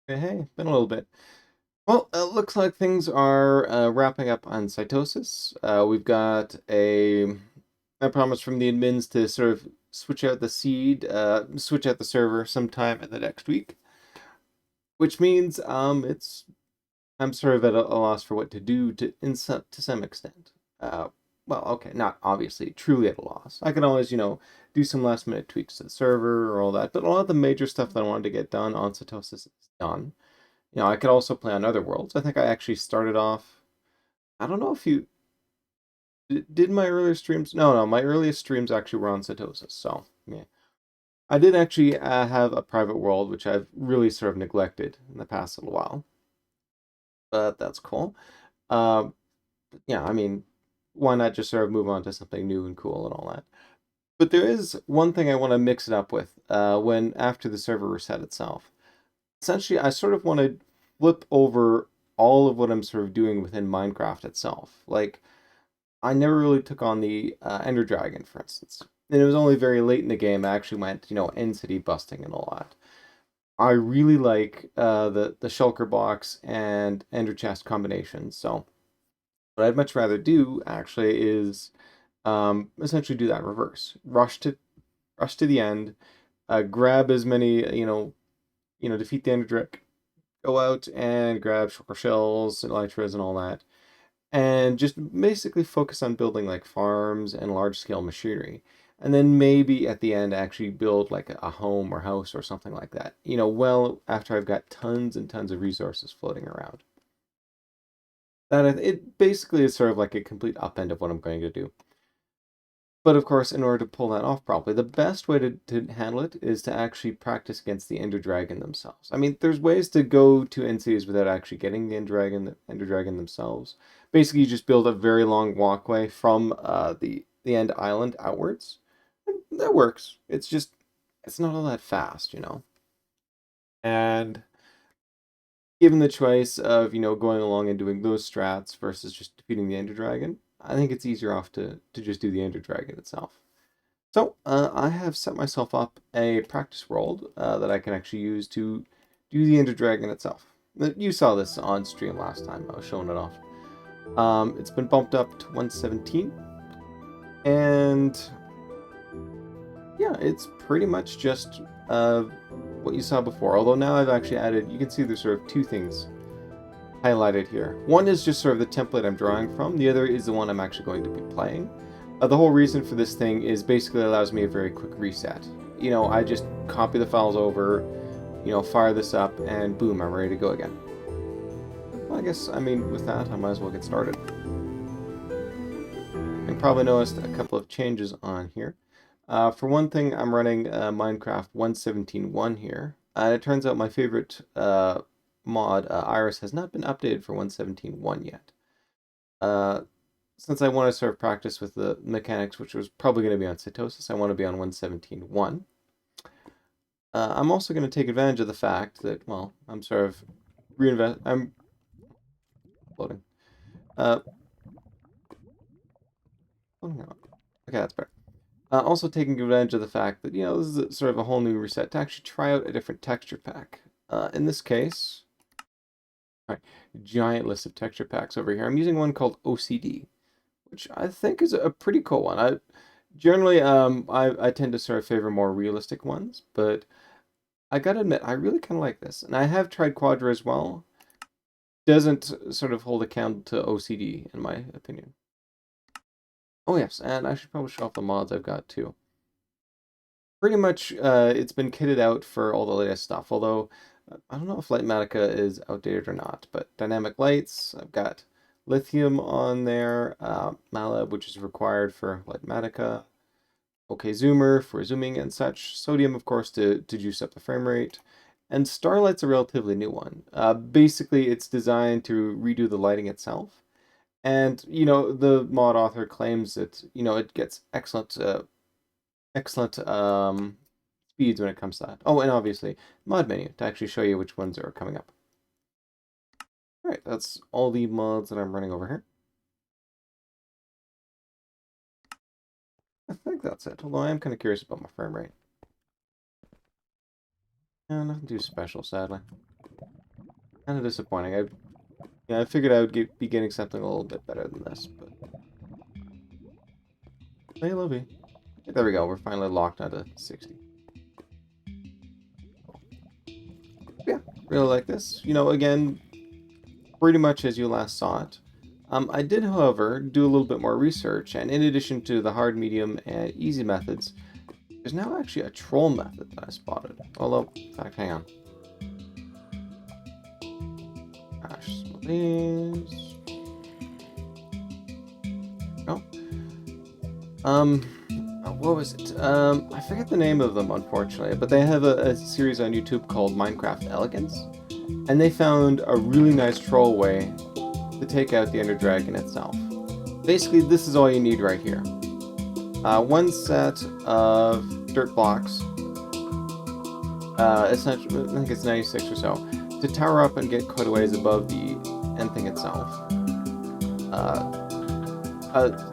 Hey, been a little bit. Well, it looks like things are wrapping up on Sitosis. We've got a promise from the admins to sort of switch out the seed, switch out the server sometime in the next week, which means I'm sort of at a loss for what to do to some extent. Well, okay, not obviously truly at a loss. I can always, do some last minute tweaks to the server or all that, but a lot of the major stuff that I wanted to get done on Sitosis is done. I could also play on other worlds. I think I actually started off. I don't know if you did my earlier streams. No, my earliest streams actually were on Sitosis. So yeah, I did actually have a private world, which I've really sort of neglected in the past little while. But that's cool. Uh, yeah, I mean, why not just sort of move on to something new and cool and all that? But there is one thing I want to mix it up with when after the server reset itself. Essentially, I sort of want to flip over all of what I'm sort of doing within Minecraft itself. Like, I never really took on the Ender Dragon, for instance. And it was only very late in the game I actually went, end city busting and all that. I really like the shulker box and Ender chest combinations. So what I'd much rather do actually is essentially do that reverse. Rush to the end, grab as many, defeat the Ender Dragon, go out and grab shulker shells and elytras and all that, and just basically focus on building like farms and large scale machinery. And then maybe at the end actually build like a home or house or something like that. Well after I've got tons and tons of resources floating around. That it basically is sort of like a complete upend of what I'm going to do. But of course, in order to pull that off properly, the best way to handle it is to actually practice against the Ender Dragon themselves. I mean, there's ways to go to NCs without actually getting the Ender Dragon themselves. Basically, you just build a very long walkway from the end island outwards. And that works. It's not all that fast, And given the choice of, going along and doing those strats versus just defeating the Ender Dragon, I think it's easier off to just do the Ender Dragon itself. So I have set myself up a practice world that I can actually use to do the Ender Dragon itself. You saw this on stream last time. I was showing it off. It's been bumped up to 117. And yeah, it's pretty much just what you saw before. Although now I've actually added, you can see there's sort of two things highlighted here. One is just sort of the template I'm drawing from. The other is the one I'm actually going to be playing. The whole reason for this thing is basically allows me a very quick reset. I just copy the files over, fire this up, and boom, I'm ready to go again. Well, with that, I might as well get started. You probably noticed a couple of changes on here. For one thing, I'm running Minecraft 1.17.1 here. And it turns out my favorite mod, Iris, has not been updated for 1.17.1 yet. Since I want to sort of practice with the mechanics, which was probably going to be on Sitosis, I want to be on 1.17.1. I'm also going to take advantage of the fact that, well, I'm sort of I'm loading. Okay, that's better. Also taking advantage of the fact that, this is sort of a whole new reset to actually try out a different texture pack. In this case, giant list of texture packs over here. I'm using one called OCD, which I think is a pretty cool one. I generally I tend to sort of favor more realistic ones, but I gotta admit I really kind of like this, and I have tried Quadra as well. Doesn't sort of hold a candle to OCD in my opinion. Oh yes, and I should probably show off the mods I've got too. Pretty much, it's been kitted out for all the latest stuff, although I don't know if Lightmatica is outdated or not, but dynamic lights, I've got lithium on there, Malab, which is required for Lightmatica, OK Zoomer for zooming and such, sodium, of course, to juice up the frame rate, and Starlight's a relatively new one. Basically, it's designed to redo the lighting itself, and, the mod author claims that, it gets excellent speeds when it comes to that. Oh, and obviously, mod menu to actually show you which ones are coming up. All right, that's all the mods that I'm running over here. I think that's it, although I am kind of curious about my frame rate. Yeah, nothing too special, sadly. Kind of disappointing. I figured I would be getting something a little bit better than this, but... Hey, Lovey. There we go, we're finally locked onto 60. Yeah, really like this. Again, pretty much as you last saw it. I did, however, do a little bit more research, and in addition to the hard, medium, and easy methods, there's now actually a troll method that I spotted. Although, in fact, hang on. Gosh, please. Oh. What was it? I forget the name of them, unfortunately, but they have a series on YouTube called Minecraft Elegance, and they found a really nice troll way to take out the Ender Dragon itself. Basically, this is all you need right here. One set of dirt blocks, essentially, I think it's 96 or so, to tower up and get cutaways above the end thing itself.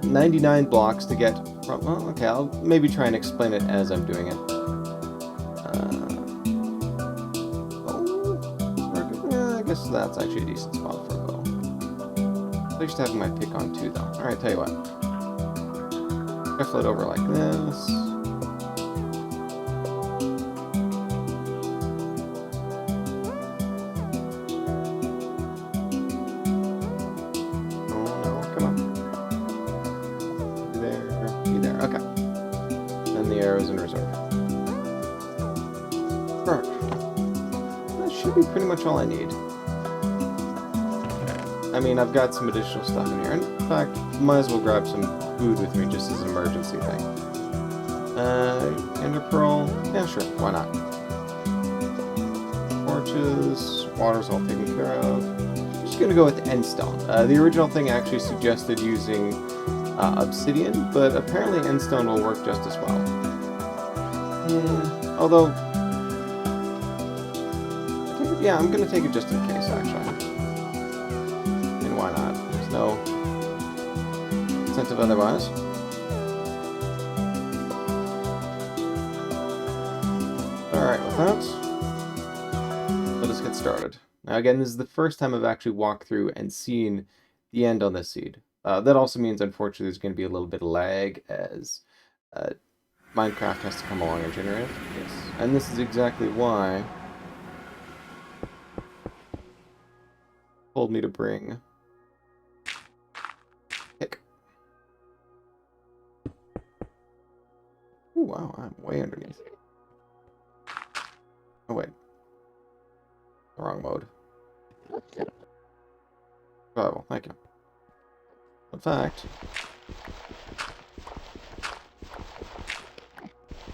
99 blocks to get from, well, okay, I'll maybe try and explain it as I'm doing it. I guess that's actually a decent spot for a bow. I'm used to having my pick on too, though. Alright, tell you what. Shuffle it over like this. Pretty much all I need. I mean, I've got some additional stuff in here. In fact, might as well grab some food with me just as an emergency thing. Ender Pearl. Yeah, sure. Why not? Torches. Water's all taken care of. Just gonna go with Endstone. The original thing actually suggested using obsidian, but apparently Endstone will work just as well. Although... yeah, I'm gonna take it just in case, actually. And why not? There's no incentive otherwise. Alright, with that, let us get started. Now again, this is the first time I've actually walked through and seen the end on this seed. That also means, unfortunately, there's going to be a little bit of lag as Minecraft has to come along and generate it. Yes. And this is exactly why told me to bring pick. Ooh, wow, I'm way underneath. Oh wait, the wrong mode. Oh, thank you. In fact,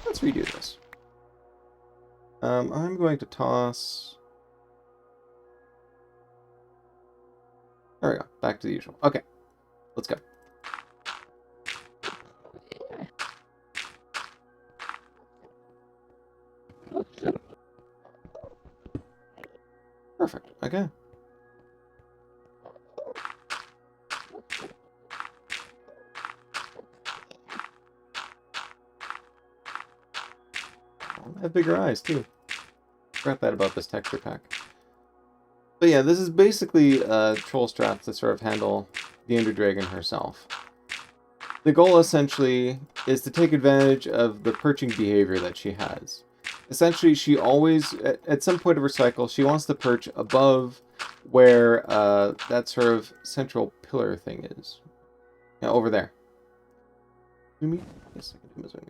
let's redo this. I'm going to toss... there we go. Back to the usual. Okay. Let's go. Perfect. Okay. I have bigger eyes, too. Forgot that about this texture pack. But yeah, this is basically troll strats to sort of handle the Ender Dragon herself. The goal essentially is to take advantage of the perching behavior that she has. Essentially, she always, at some point of her cycle, she wants to perch above where that sort of central pillar thing is. Yeah, over there. Mizumi? Yes, I can do Mizumi.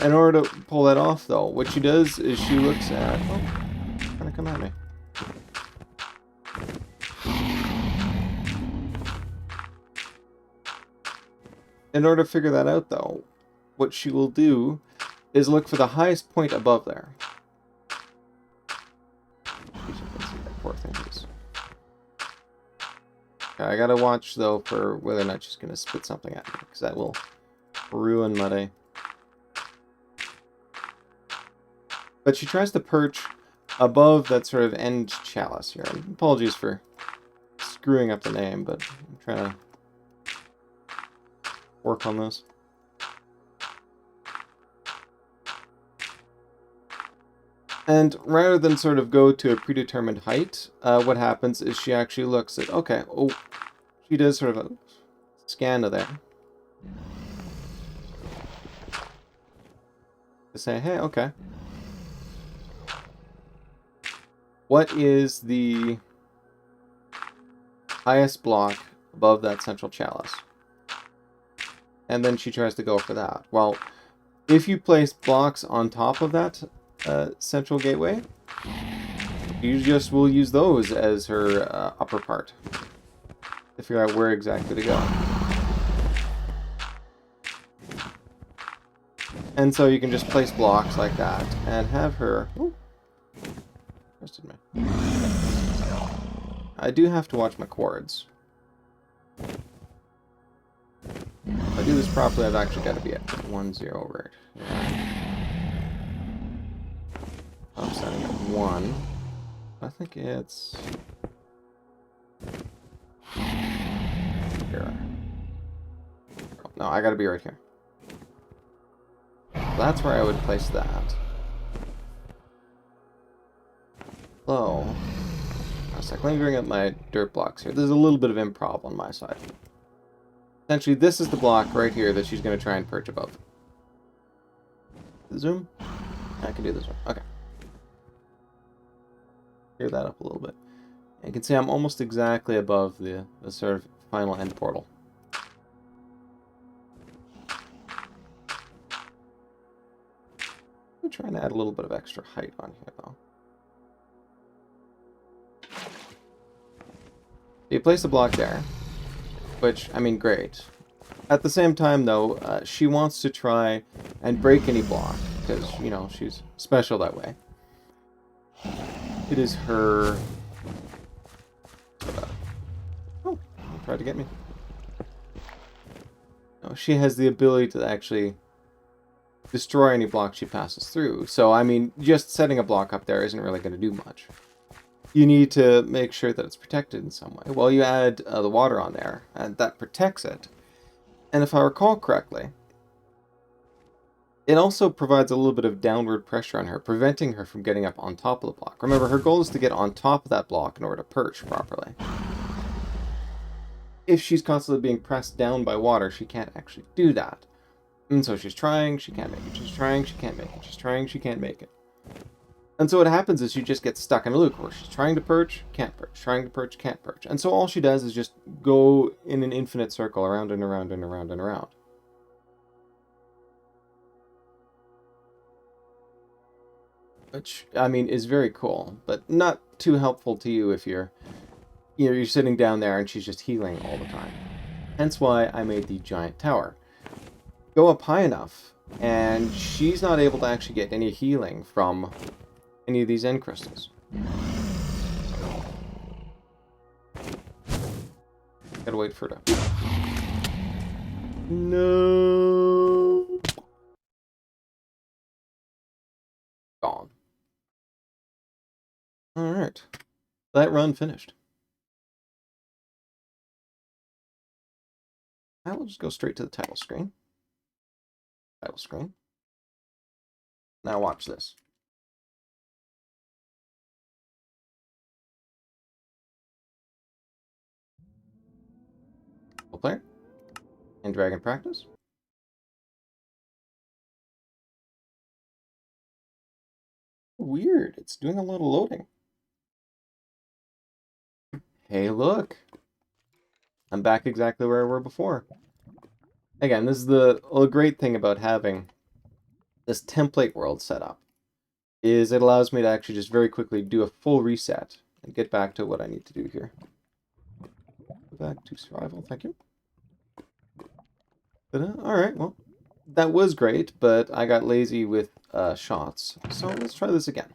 In order to pull that off, though, what she does is she looks at... Oh, trying to come at me. In order to figure that out, though, what she will do is look for the highest point above there. Poor thing is. Okay, I gotta watch, though, for whether or not she's gonna spit something at me, because that will ruin my day. But she tries to perch above that sort of end chalice here. Apologies for screwing up the name, but I'm trying to work on this. And rather than sort of go to a predetermined height, what happens is she actually looks at, okay, oh, she does sort of a scan of there. To say, hey, okay. What is the highest block above that central chalice? And then she tries to go for that. Well, if you place blocks on top of that central gateway, you just will use those as her upper part to figure out where exactly to go. And so you can just place blocks like that and have her... Ooh, trusted me. I do have to watch my chords. If I do this properly, I've actually got to be at 1-0 right. I'm setting at 1. I think it's... Here. No, I gotta be right here. That's where I would place that. So, let me bring up my dirt blocks here. There's a little bit of improv on my side. Essentially, this is the block right here that she's going to try and perch above. Zoom? I can do this one. Okay. Clear that up a little bit. And you can see I'm almost exactly above the sort of final end portal. I'm trying to add a little bit of extra height on here, though. You place a block there, which, I mean, great. At the same time, though, she wants to try and break any block, because, you know, she's special that way. It is her... Oh, tried to get me. No, she has the ability to actually destroy any block she passes through. So, I mean, just setting a block up there isn't really going to do much. You need to make sure that it's protected in some way. Well, you add the water on there, and that protects it. And if I recall correctly, it also provides a little bit of downward pressure on her, preventing her from getting up on top of the block. Remember, her goal is to get on top of that block in order to perch properly. If she's constantly being pressed down by water, she can't actually do that. And so she's trying, she can't make it. She's trying, she can't make it. She's trying, she can't make it. And so what happens is she just gets stuck in a loop where she's trying to perch, can't perch, trying to perch, can't perch. And so all she does is just go in an infinite circle around and around and around and around. Which, I mean, is very cool, but not too helpful to you if you're sitting down there and she's just healing all the time. Hence why I made the giant tower. Go up high enough, and she's not able to actually get any healing from any of these end crystals. Gotta wait for it to... No! Gone. Alright. That run finished. I will just go straight to the title screen. Title screen. Now watch this. Player and Dragon Practice. Weird, it's doing a lot of loading. Hey, look. I'm back exactly where I were before. Again, this is the great thing about having this template world set up, is it allows me to actually just very quickly do a full reset and get back to what I need to do here. Go back to survival, thank you. Alright, well, that was great, but I got lazy with shots, so let's try this again.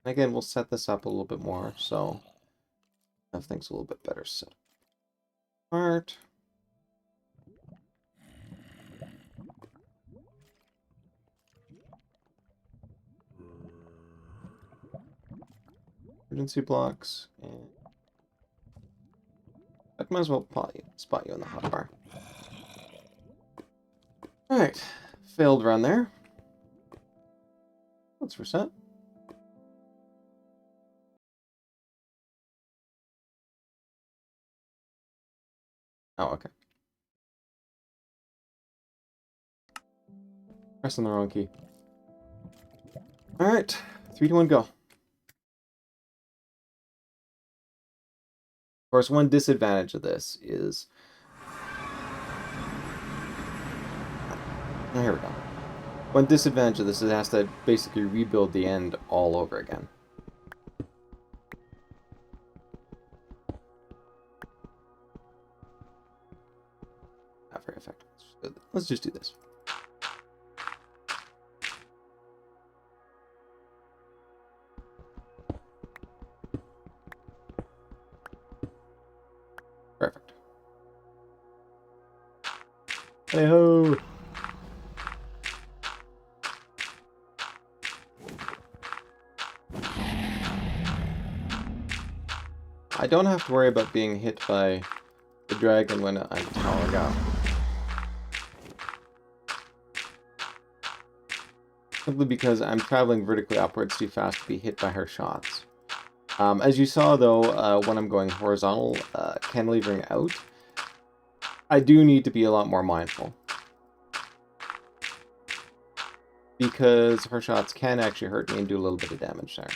Again, we'll set this up a little bit more, so have things a little bit better set apart. Emergency blocks, and I might as well spot you in the hotbar. Alright, failed run there. Let's reset. Oh, okay. Pressing the wrong key. Alright, 3, 2, 1, go. Of course, one disadvantage of this is... Oh, here we go. One disadvantage of this is it has to basically rebuild the end all over again. Not very effective. Let's just do this. Perfect. Hey-ho! I don't have to worry about being hit by the dragon when I'm towering up. Simply because I'm traveling vertically upwards too fast to be hit by her shots. As you saw, though, when I'm going horizontal, cantilevering out, I do need to be a lot more mindful. Because her shots can actually hurt me and do a little bit of damage there.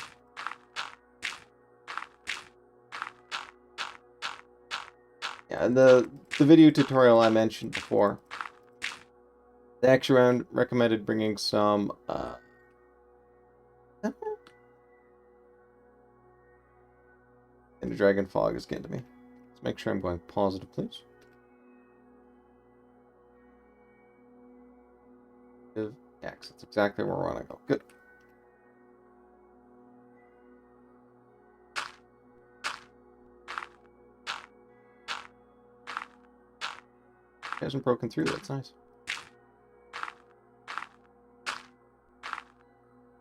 Yeah, and the video tutorial I mentioned before, they actually recommended bringing some, and the dragon fog is getting to me. Let's make sure I'm going positive, please. X, that's exactly where we want to go. Good. It hasn't broken through, that's nice.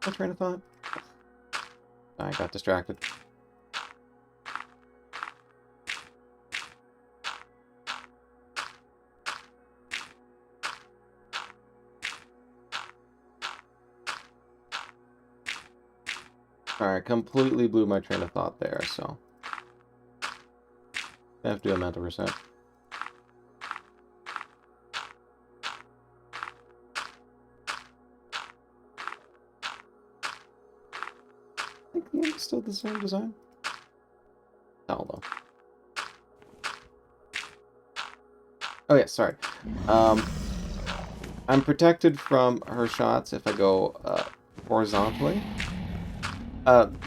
My train of thought. I got distracted. Alright, completely blew my train of thought there, so I have to do a mental reset. I think the end is still the same design. Although. Oh yeah, sorry. I'm protected from her shots if I go horizontally.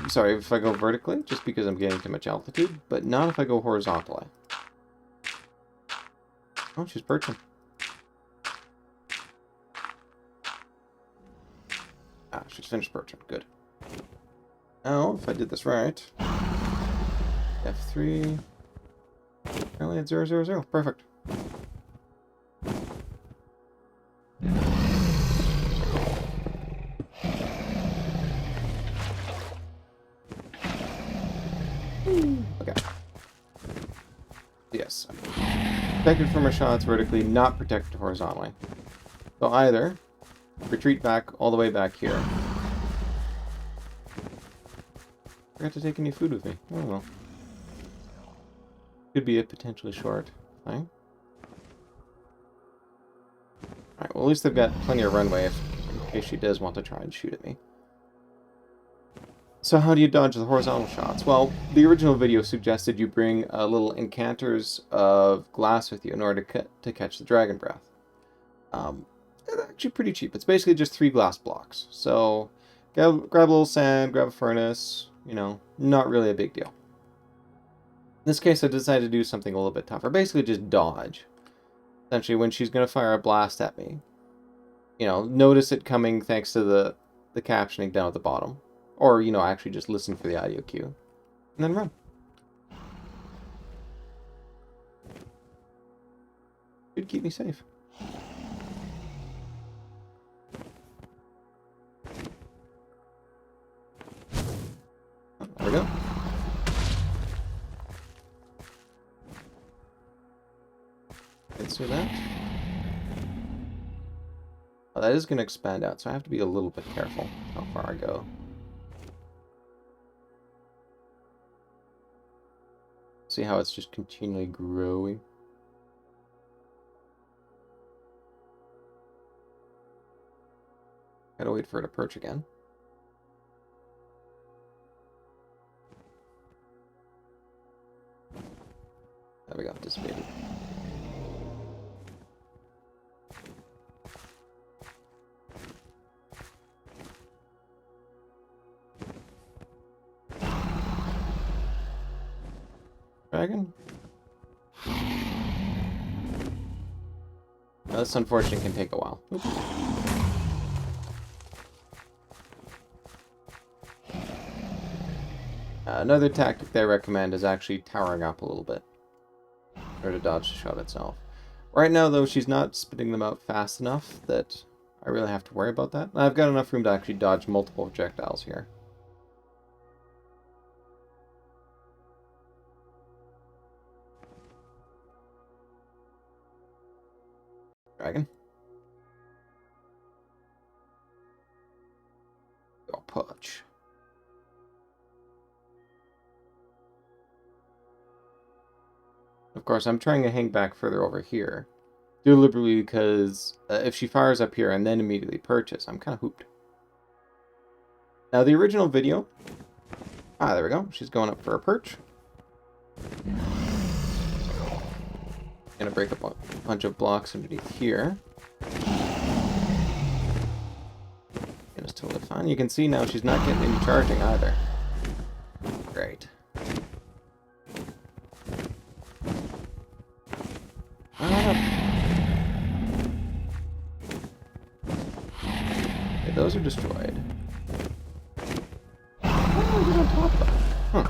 Sorry, if I go vertically, just because I'm getting too much altitude, but not if I go horizontally. Oh, she's perching. Ah, she's finished perching. Good. Now, if I did this right, F3, apparently it's 0, 0, 0. Perfect. Okay. Yes. Protected from her shots vertically, not protected horizontally. So either retreat back all the way back here. Forgot to take any food with me. Oh well. Could be a potentially short thing. Alright, well at least they've got plenty of runway in case she does want to try and shoot at me. So how do you dodge the horizontal shots? Well, the original video suggested you bring little incanters of glass with you in order to catch the dragon breath. It's actually pretty cheap. It's basically just 3 glass blocks. So grab a little sand, grab a furnace, you know, not really a big deal. In this case, I decided to do something a little bit tougher. Basically just dodge. Essentially, when she's going to fire a blast at me, you know, notice it coming thanks to the captioning down at the bottom. Or, you know, actually just listen for the audio cue. And then run. Should keep me safe. Oh, there we go. Let's do that. Oh, that is going to expand out, so I have to be a little bit careful how far I go. See how it's just continually growing? Gotta wait for it to perch again. There we go, dissipated. Dragon? Now, this unfortunately can take a while. Oops. Another tactic they recommend is actually towering up a little bit in order to dodge the shot itself. Right now, though, she's not spitting them out fast enough that I really have to worry about that. I've got enough room to actually dodge multiple projectiles here. Dragon. Go punch. Of course, I'm trying to hang back further over here. Deliberately because if she fires up here and then immediately perches, I'm kind of hooped. Now, the original video... Ah, there we go. She's going up for a perch. Gonna break up a bunch of blocks underneath here. And it's totally fine. You can see now she's not getting any charging either. Great. Okay, those are destroyed. Oh, they're on top though. Huh.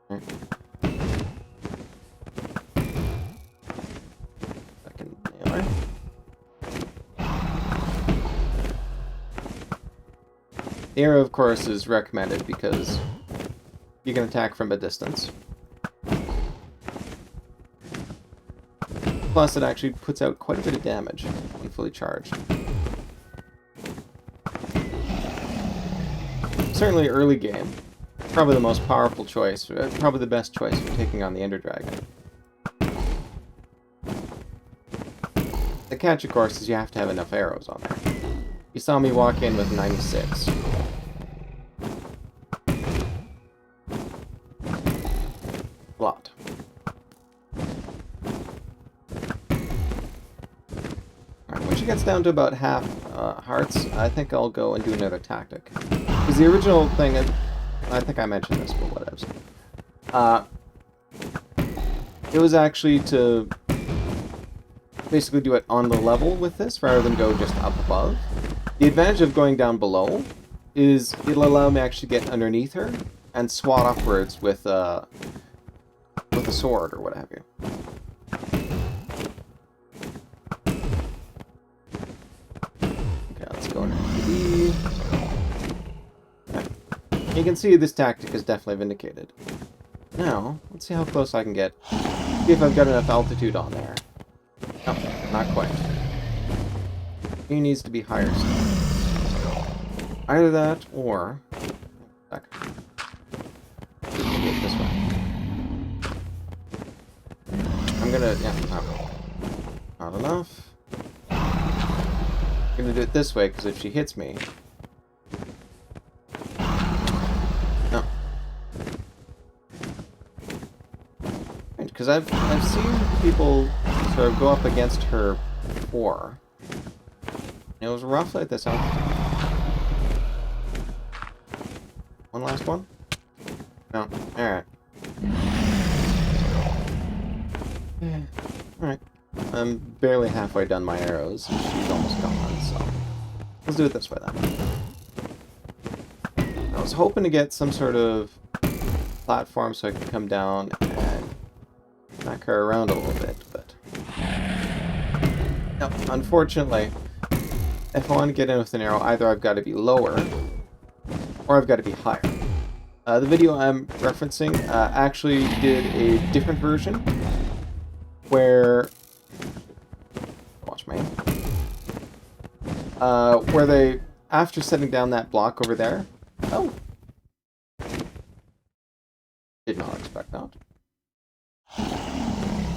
Right. Second nailer. The arrow, of course, is recommended because you can attack from a distance. Plus, it actually puts out quite a bit of damage when fully charged. Certainly early game, probably the most powerful choice, probably the best choice for taking on the Ender Dragon. The catch, of course, is you have to have enough arrows on there. You saw me walk in with 96. A lot. Alright, when she gets down to about half hearts, I think I'll go and do another tactic. Because the original thing, I think I mentioned this, but whatevs. It was actually to basically do it on the level with this, rather than go just up above. The advantage of going down below is it'll allow me to actually get underneath her and swat upwards with a sword or what have you. Okay, let's go into B. You can see this tactic is definitely vindicated. Now, let's see how close I can get. See if I've got enough altitude on there. No, not quite. He needs to be higher still. Either that, or... Back. Maybe this way. I'm gonna... Yeah, not enough. I'm gonna do it this way, because if she hits me... because I've seen people sort of go up against her before. And it was roughly at this altitude. One last one? No. Alright. Alright. I'm barely halfway done my arrows, and she's almost gone, so let's do it this way then. I was hoping to get some sort of platform so I could come down and knock her around a little bit, but no, unfortunately, if I want to get in with an arrow, either I've got to be lower or I've got to be higher. The video I'm referencing actually did a different version where watch me where they, after setting down that block over there, oh, did not expect that.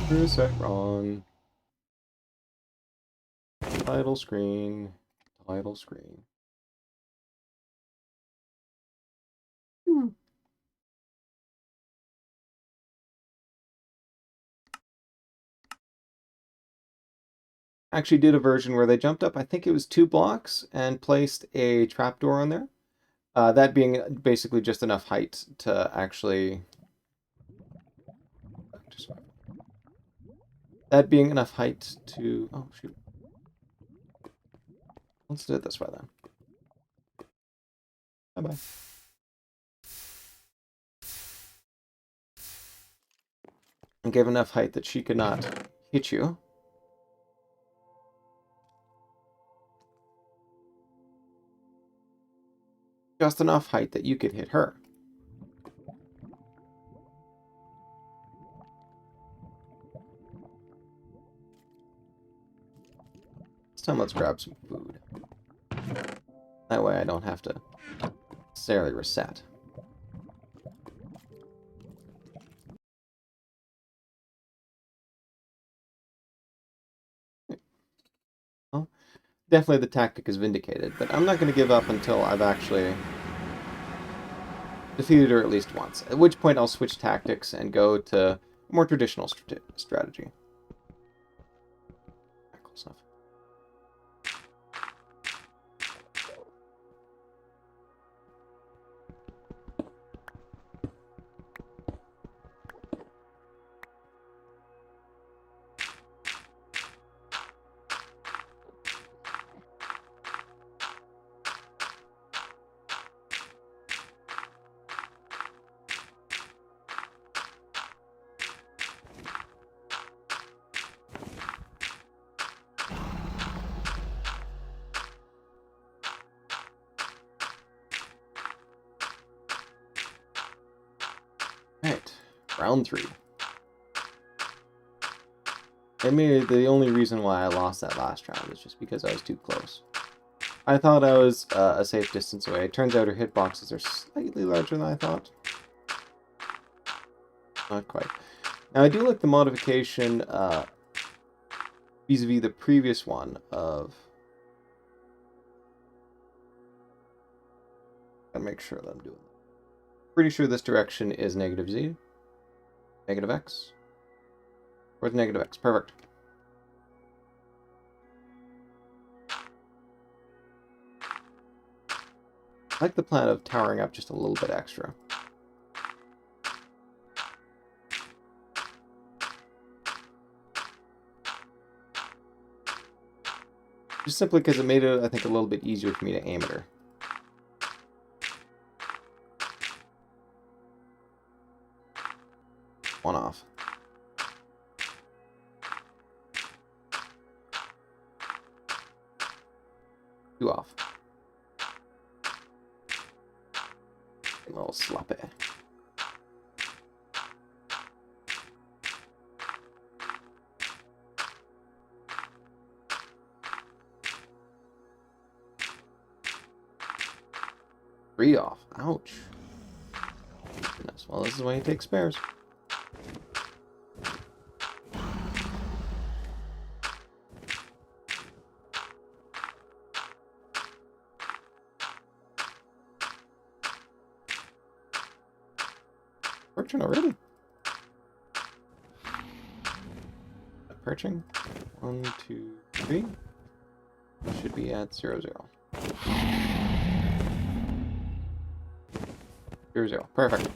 Reset wrong. Title screen. Title screen. Actually did a version where they jumped up, I think it was 2 blocks, and placed a trapdoor on there. That being basically just enough height to actually... That being enough height to... Oh, shoot. Let's do it this way, then. Bye-bye. And give enough height that she could not hit you. Just enough height that you could hit her. This time let's grab some food. That way I don't have to necessarily reset. Well, definitely the tactic is vindicated, but I'm not going to give up until I've actually defeated her at least once, at which point I'll switch tactics and go to a more traditional strategy. Close enough. Alright, round 3. I mean, the only reason why I lost that last round is just because I was too close. I thought I was a safe distance away. It turns out her hitboxes are slightly larger than I thought. Not quite. Now, I do like the modification vis-a-vis the previous one of... Gotta make sure that I'm doing that. Pretty sure this direction is negative Z. Negative X. Where's negative X? Perfect. I like the plan of towering up just a little bit extra. Just simply because it made it, I think, a little bit easier for me to aim at her. One off. 2 off. A little sloppy. Three off. Ouch. Goodness. Well, this is when you take spares. Fortune already. perching. 1, 2, 3. Should be at 0, 0. 0, 0. Perfect.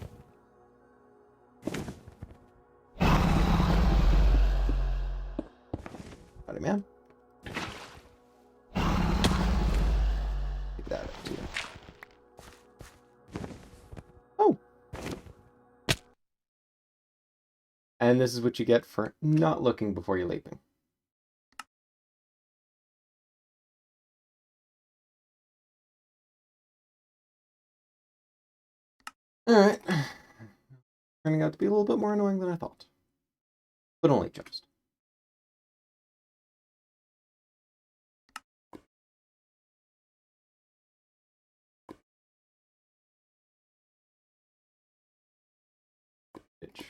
Howdy, man. Take that up too. Oh! And this is what you get for not looking before you're leaping. Alright. Turning out to be a little bit more annoying than I thought. But only just. Bitch.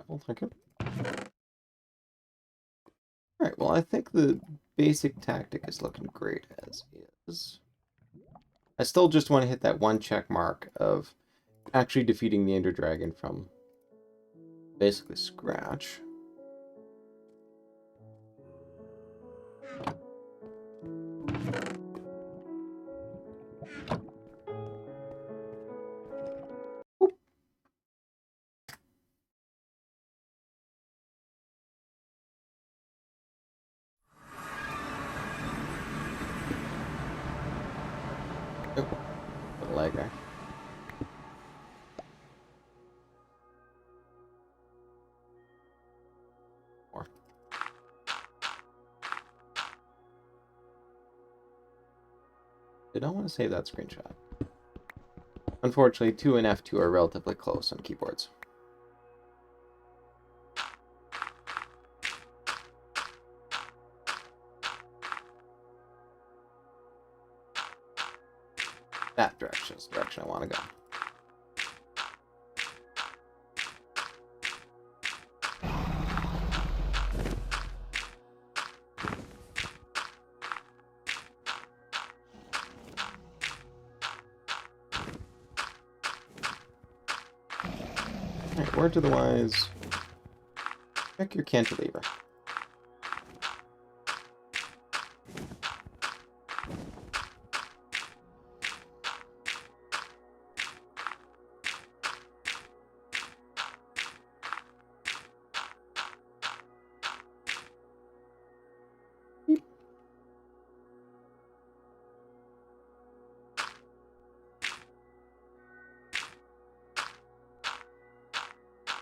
Well, thank you. Alright, well, I think the basic tactic is looking great as is. I still just want to hit that one check mark of actually defeating the Ender Dragon from basically scratch. Oop. Oh, the lag there. More. Did not want to save that screenshot. Unfortunately, 2 and F2 are relatively close on keyboards. That direction is the direction I want to go. Alright, word to the wise. Check your cantilever.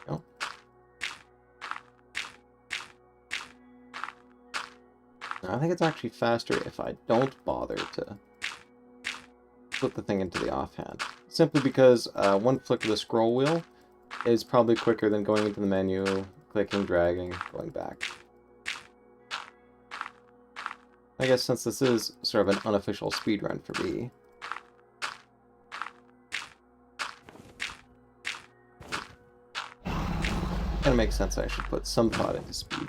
No. I think it's actually faster if I don't bother to put the thing into the offhand. Simply because one flick of the scroll wheel is probably quicker than going into the menu, clicking, dragging, going back. I guess since this is sort of an unofficial speedrun for me, kind of makes sense I should put some thought into speed.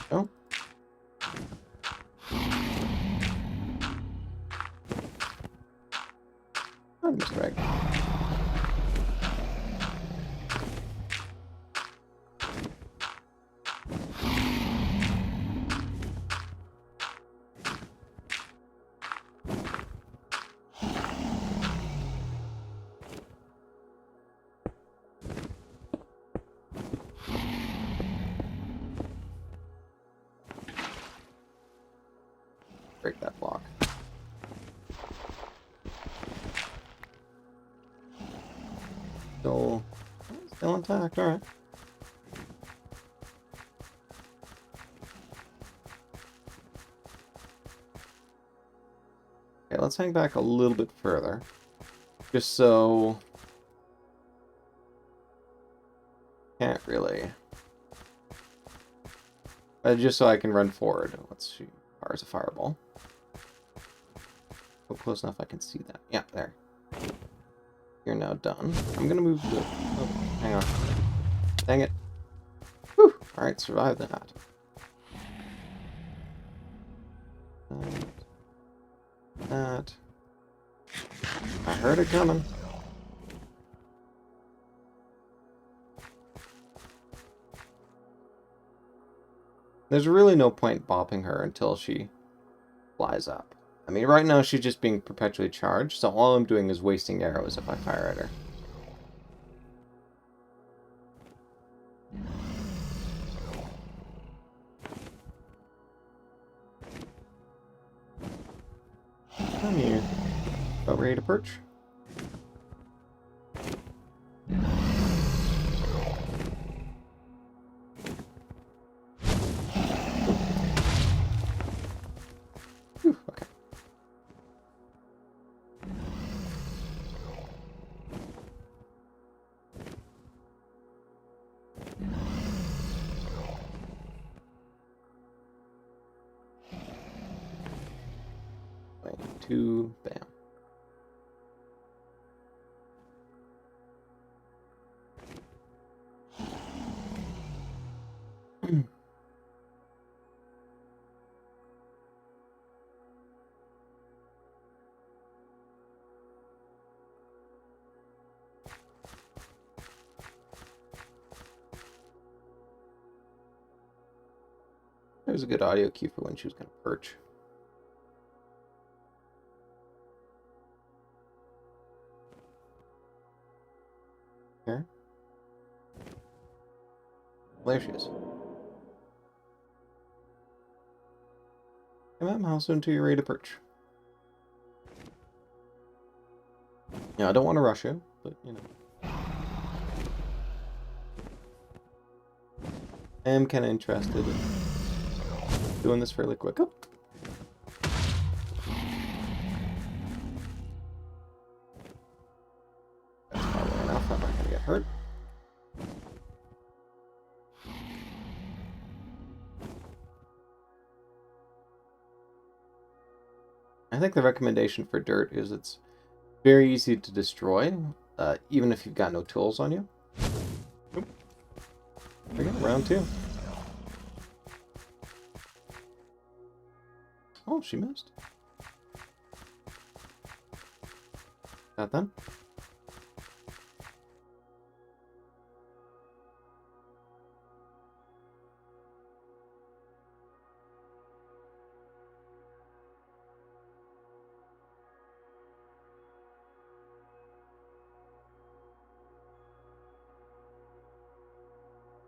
Oh. I misdragged. Break that block. Still intact, alright. Okay, let's hang back a little bit further. Just so... Can't really. Just so I can run forward. Let's see. Fires a fireball. Oh, close enough I can see that. Yeah, there. You're now done. I'm gonna move the... Oh, hang on. Dang it. Whew! Alright, survive that. That. heard it coming. There's really no point bopping her until she flies up. I mean, right now she's just being perpetually charged, so all I'm doing is wasting arrows if I fire at her. Come here. About ready to perch? Whew, okay. Two, bam. There's a good audio cue for when she was going to perch. Here. There she is. Hey, ma'am, how soon till you're ready to perch? Yeah, I don't want to rush you, but, you know. I am kind of interested in doing this fairly quick. Oh. That's probably enough. I'm not going to get hurt. I think the recommendation for dirt is it's very easy to destroy, even if you've got no tools on you. Oop. There we go, round two. Oh, she missed. That done?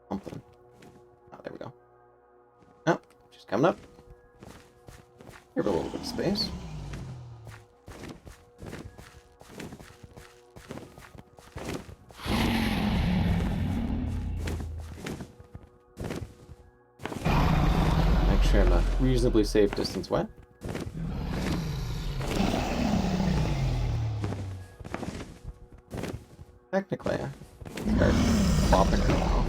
Something. Oh, there we go. Oh, she's coming up. Give her a little bit of space. Make sure I'm a reasonably safe distance away. Technically, I start plopping her now.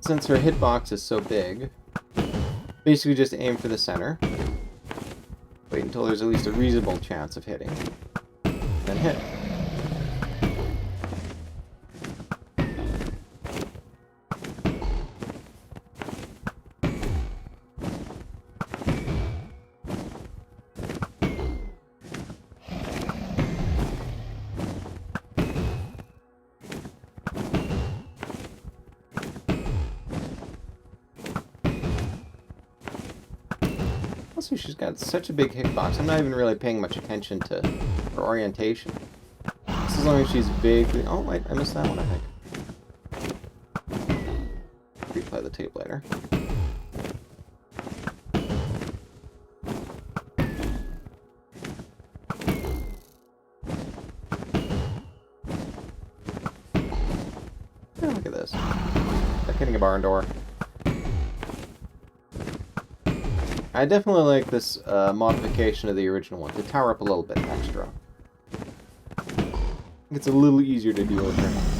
Since her hitbox is so big, basically just aim for the center. Wait until there's at least a reasonable chance of hitting. Then hit. Also, she's got such a big hitbox, I'm not even really paying much attention to her orientation. Just as long as she's vaguely... Oh, wait, I missed that one, I think. Replay the tape later. Oh, look at this. Like hitting a barn door. I definitely like this modification of the original one to tower up a little bit extra. It's a little easier to deal with her.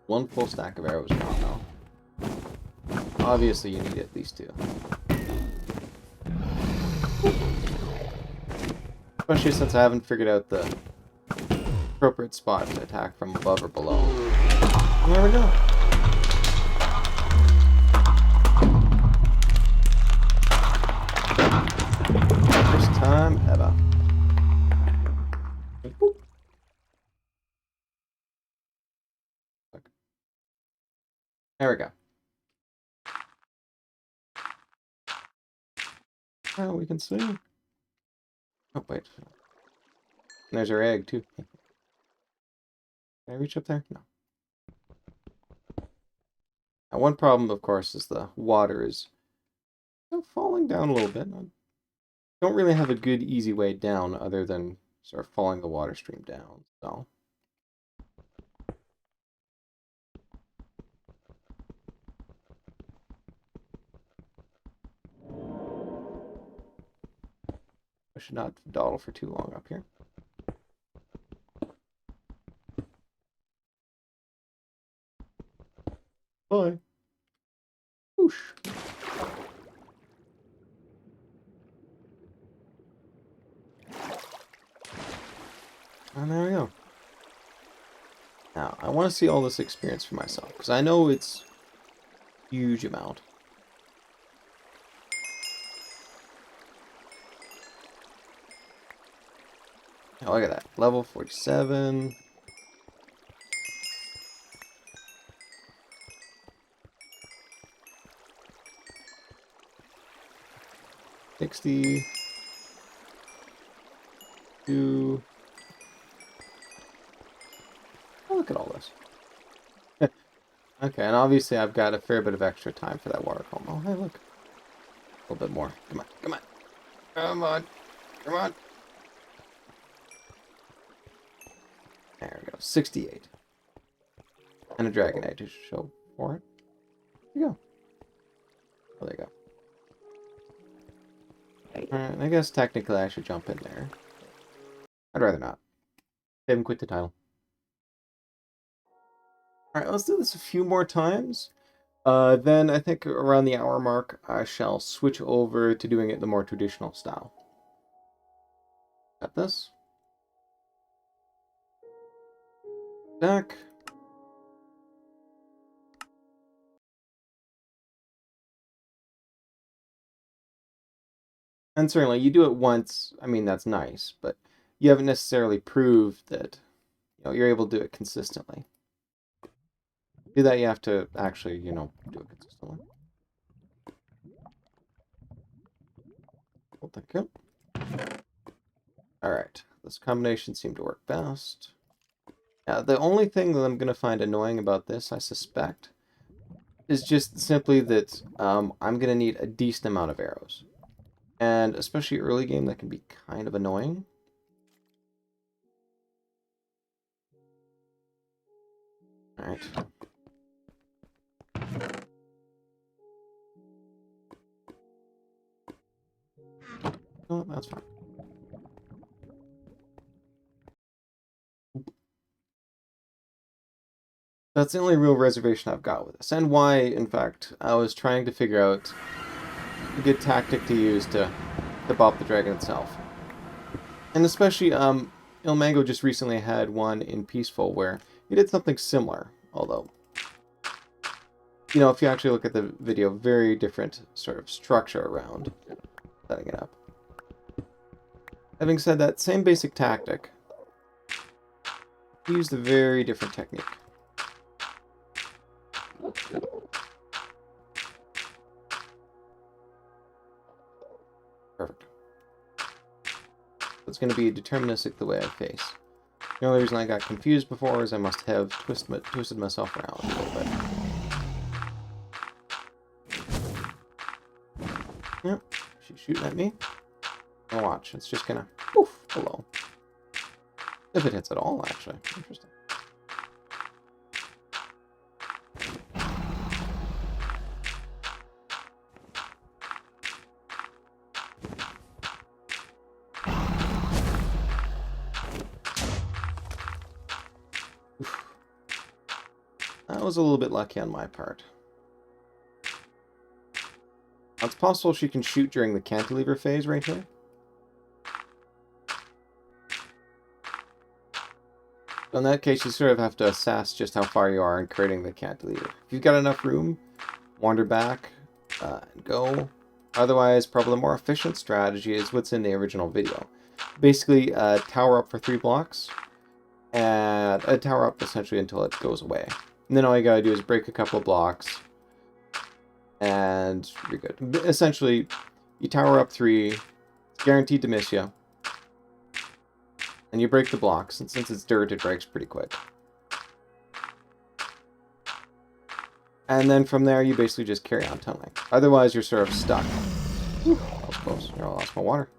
One full stack of arrows gone now. Obviously, you need at least 2. Especially since I haven't figured out the appropriate spot to attack from above or below. There we go. First time ever. There we go. Oh, we can see. Oh, wait. There's our egg, too. Can I reach up there? No. Now, one problem, of course, is the water is falling down a little bit. I don't really have a good, easy way down other than sort of following the water stream down, so... I should not dawdle for too long up here. Bye. Whoosh. And there we go. Now, I want to see all this experience for myself, because I know it's a huge amount. Oh, look at that. Level 47. $60. 2. Oh, look at all this. Okay, and obviously I've got a fair bit of extra time for that water column. Oh, hey, look. A little bit more. Come on, come on. Come on. Come on. There we go. 68. And a dragon egg to show for it. There you go. Oh, there you go. Alright, I guess technically I should jump in there. I'd rather not. Save and quit the title. Alright, let's do this a few more times. Then I think around the hour mark, I shall switch over to doing it the more traditional style. Got this. Back. And certainly, you do it once, I mean, that's nice, but you haven't necessarily proved that you're able to do it consistently. To do that, you have to actually, do it consistently. Well, thank you. Alright, this combination seemed to work best. Now, the only thing that I'm going to find annoying about this, I suspect, is just simply that I'm going to need a decent amount of arrows. And especially early game, that can be kind of annoying. Alright. Oh, that's fine. That's the only real reservation I've got with this. And why, in fact, I was trying to figure out a good tactic to use to bop the dragon itself. And especially, Ilmango just recently had one in Peaceful where he did something similar, although, if you actually look at the video, very different sort of structure around setting it up. Having said that, same basic tactic, he used a very different technique. Perfect. It's going to be deterministic the way I face. The only reason I got confused before is I must have twisted myself around a little bit. Yep, she's shooting at me. Now watch, it's just gonna poof below. If it hits at all, actually. Interesting. Oof. That was a little bit lucky on my part. Now, it's possible she can shoot during the cantilever phase right here. So in that case, you sort of have to assess just how far you are in creating the cantilever. If you've got enough room, wander back and go. Otherwise, probably the more efficient strategy is what's in the original video. Basically, tower up for 3 blocks, and tower up essentially until it goes away. And then all you gotta do is break a couple of blocks, and you're good. Essentially, you tower up 3, it's guaranteed to miss you. And you break the blocks, and since it's dirt, it breaks pretty quick. And then from there, you basically just carry on tunneling. Otherwise, you're sort of stuck. Whew, that was close. Here, I lost my water.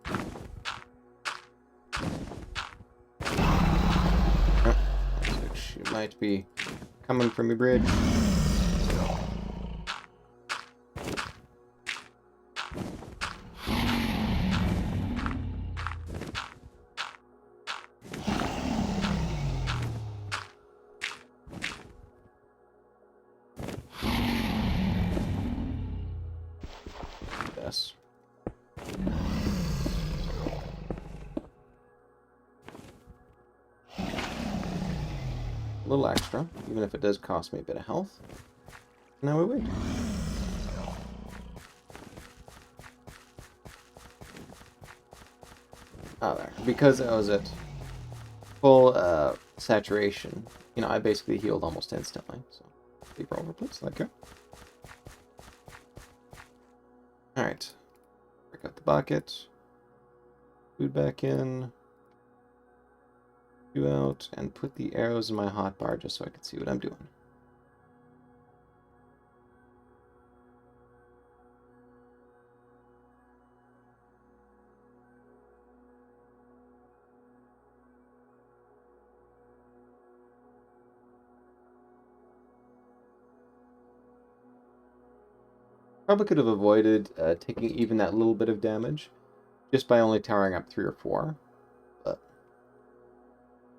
Oh, she might be coming from your bridge. This. A little extra, even if it does cost me a bit of health. Now we wait. Oh, there. Because I was at full saturation, you know, I basically healed almost instantly. So, keep her over, please. Let go. Alright. Break out the bucket. Food back in. You out, and put the arrows in my hotbar just so I can see what I'm doing. Probably could have avoided taking even that little bit of damage just by only towering up 3 or 4. But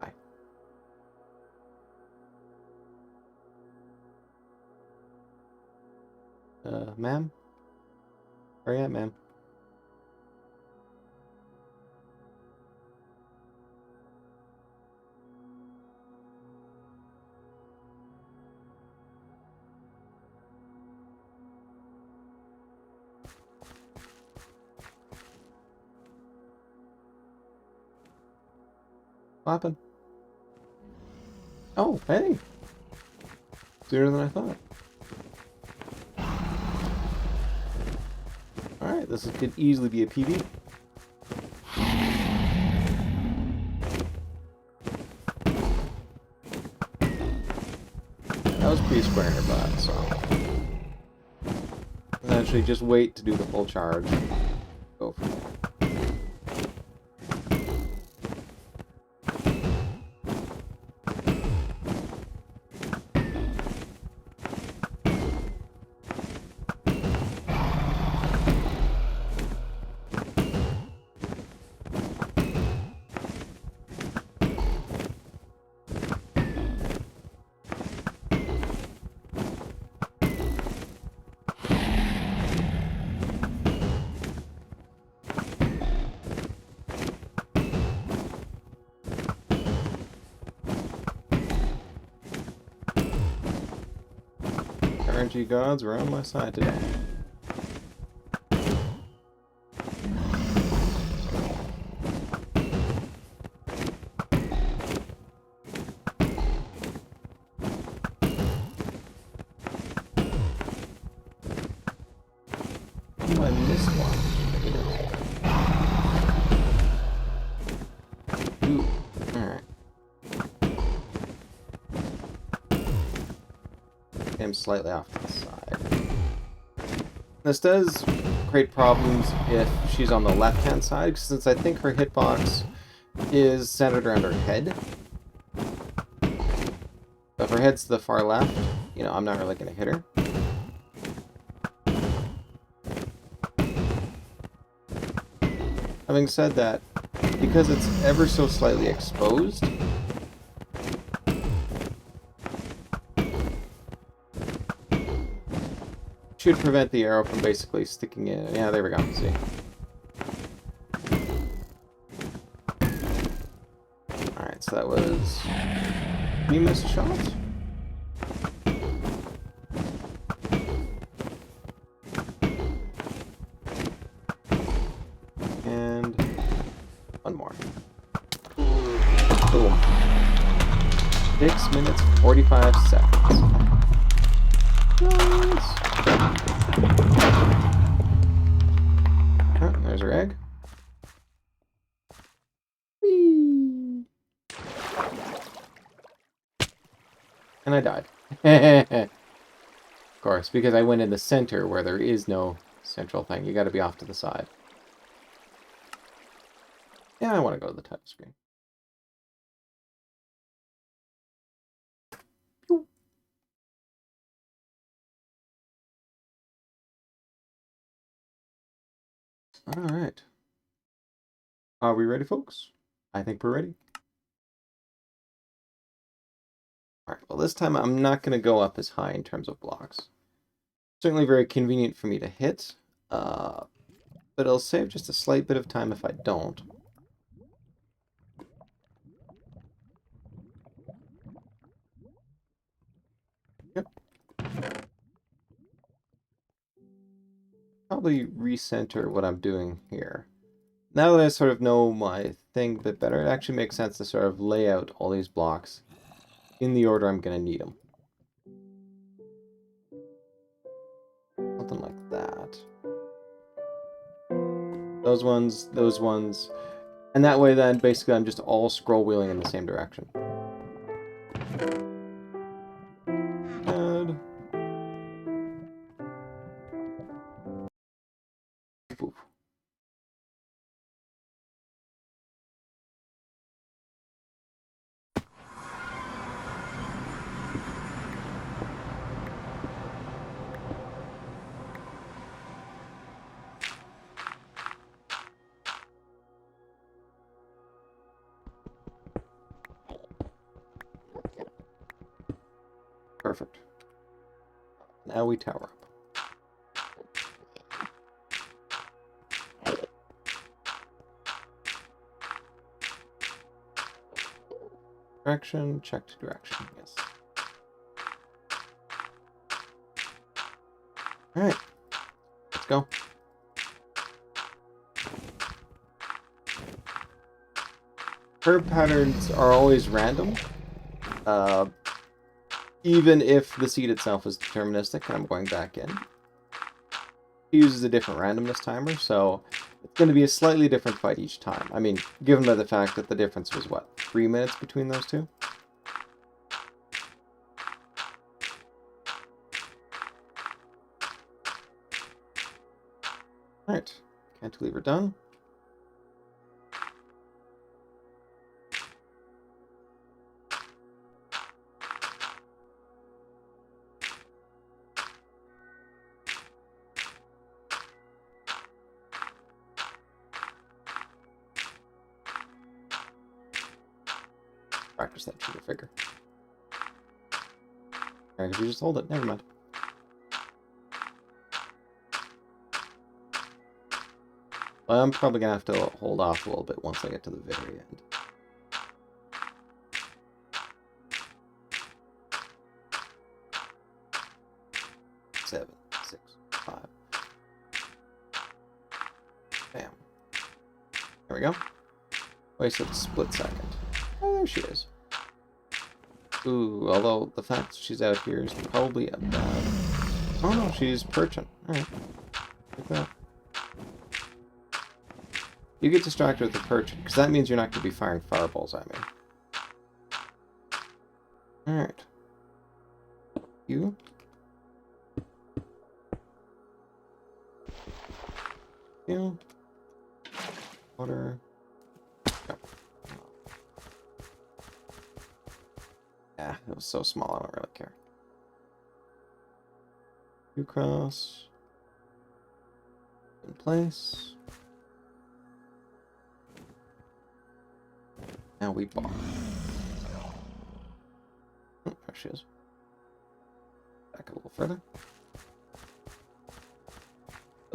bye. Ma'am? Where are you at, ma'am? What happened? Oh, hey! Sooner than I thought. Alright, this could easily be a PB. That was pretty square in her butt, so... Essentially, just wait to do the full charge. Go from there. RNG gods were on my side today. Oh, I missed one. Ooh, alright. pushing him slightly off to the side. This does create problems if she's on the left-hand side, since I think her hitbox is centered around her head. If her head's to the far left, you know, I'm not really going to hit her. Having said that, because it's ever so slightly exposed, should prevent the arrow from basically sticking in. Yeah, there we go. See. Alright, so that was 3 missed shots. And one more. Boom. 6 minutes, 45 seconds. Nice. Oh, there's her egg. Whee! And I died. Of course, because I went in the center where there is no central thing. You gotta be off to the side. Yeah, I want to go to the title screen. Alright. Are we ready, folks? I think we're ready. Alright, well this time I'm not going to go up as high in terms of blocks. Certainly very convenient for me to hit, but it'll save just a slight bit of time if I don't. Yep. Probably recenter what I'm doing here. Now that I sort of know my thing a bit better, it actually makes sense to sort of lay out all these blocks in the order I'm going to need them. Something like that. Those ones. And that way then, basically, I'm just all scroll wheeling in the same direction. And... Poof. Perfect. Now we tower up. Direction, checked direction, yes. Alright, let's go. Curve patterns are always random, even if the seed itself is deterministic, and I'm going back in. It uses a different randomness timer, so it's going to be a slightly different fight each time. I mean, given by the fact that the difference was, what, 3 minutes between those two? Alright, cantilever done. Practice that trigger figure. Alright, if you just hold it, never mind. Well, I'm probably gonna have to hold off a little bit once I get to the very end. Seven, 6, 5. Bam. There we go. Wasted a split second. Oh, there she is. Ooh, although the fact that she's out here is probably a bad... Oh no, she's perching. Alright. Like that. You get distracted with the perching, because that means you're not going to be firing fireballs at me. Alright. You. You. Water. Oh. Yeah, it was so small, I don't really care. You cross. In place. Now we bar. Oh, there she is. Back a little further.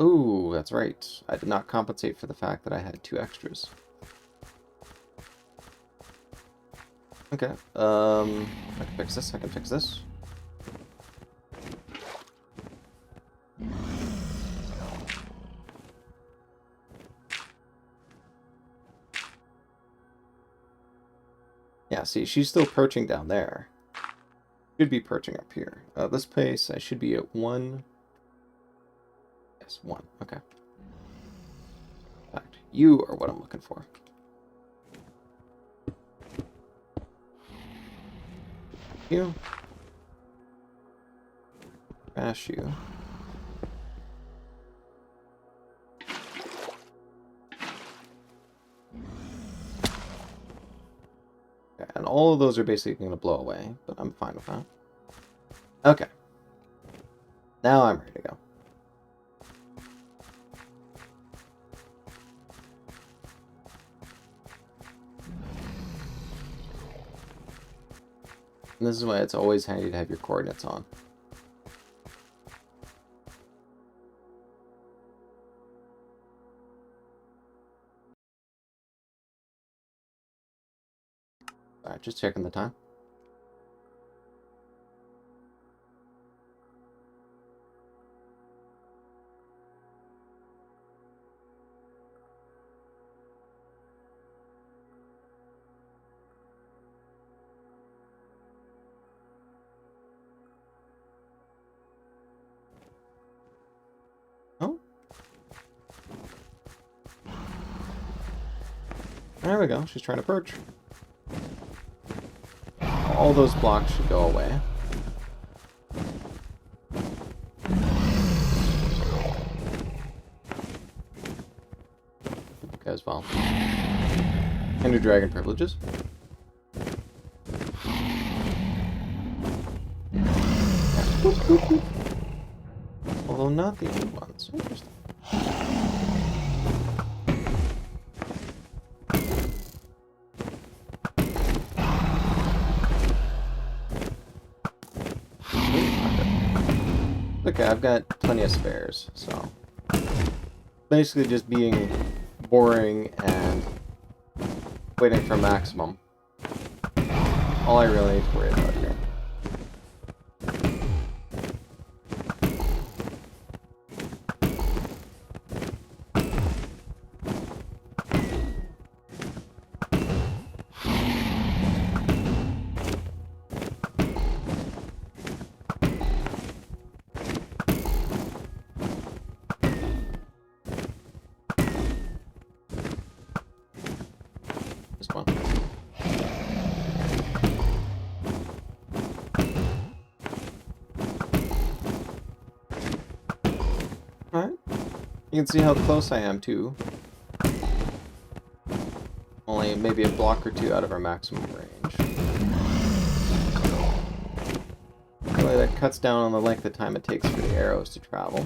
Oh, that's right. I did not compensate for the fact that I had 2 extras. Okay. I can fix this. I can fix this. Yeah, see, she's still perching down there. Should be perching up here. This place, I should be at 1. Yes, 1. Okay. In fact, you are what I'm looking for. You. Crash you. Okay, and all of those are basically going to blow away, but I'm fine with that. Okay. Now I'm ready to go. And this is why it's always handy to have your coordinates on. Alright, just checking the time. Oh. There we go. She's trying to perch. All those blocks should go away. Because, well, and your dragon privileges. Boop, boop, boop. Although not the end ones. Interesting. Okay, I've got plenty of spares, so basically just being boring and waiting for maximum. All I really need to worry about here. Just one. Alright. You can see how close I am, too. Only maybe a block or 2 out of our maximum range. Really, that cuts down on the length of time it takes for the arrows to travel.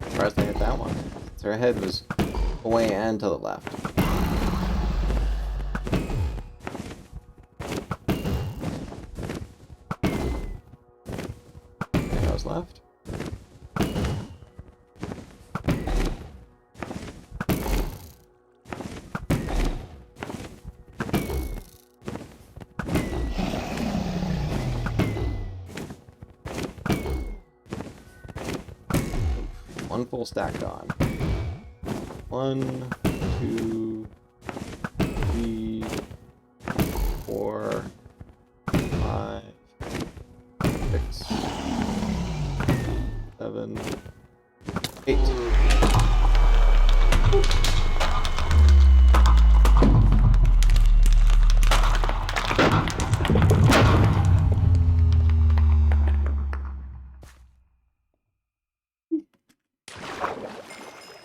Surprised I hit that one. So her head was away and to the left. Arrows left. One full stack gone. 1, 2, 3, 4, 5, 6, 7, 8.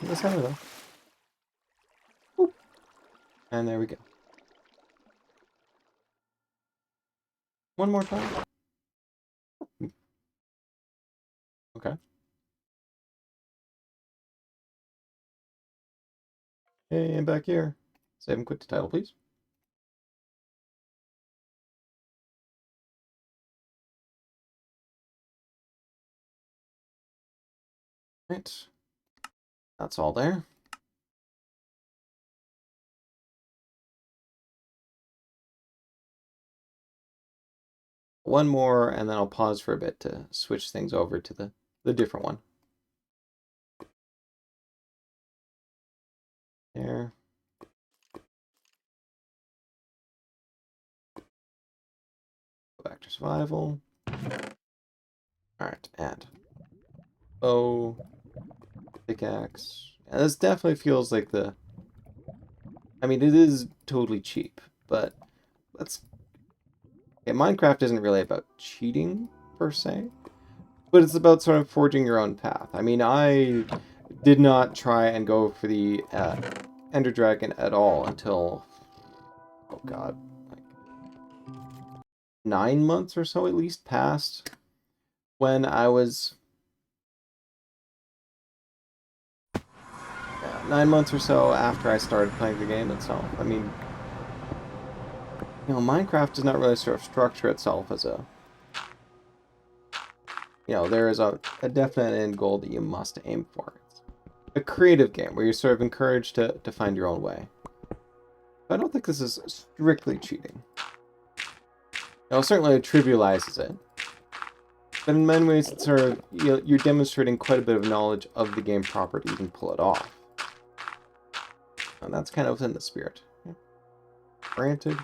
In the center though. Boop. And there we go. One more time. Okay. Hey, and back here. Save and quit the title, please. Right. That's all there. One more, and then I'll pause for a bit to switch things over to the different one. There. Go back to survival. Alright, and bow, pickaxe. And this definitely feels like the... I mean, it is totally cheap, but let's... Okay, Minecraft isn't really about cheating, per se, but it's about sort of forging your own path. I mean, I did not try and go for the Ender Dragon at all until... Oh god, like 9 months or so at least past when I was... 9 months or so after I started playing the game itself. I mean, you know, Minecraft does not really sort of structure itself as a... You know, there is a definite end goal that you must aim for. It's a creative game where you're sort of encouraged to find your own way. But I don't think this is strictly cheating. You know, certainly it trivializes it. But in many ways, it's sort of, you know, you're demonstrating quite a bit of knowledge of the game proper to even pull it off. And that's kind of within the spirit. Yeah. Granted.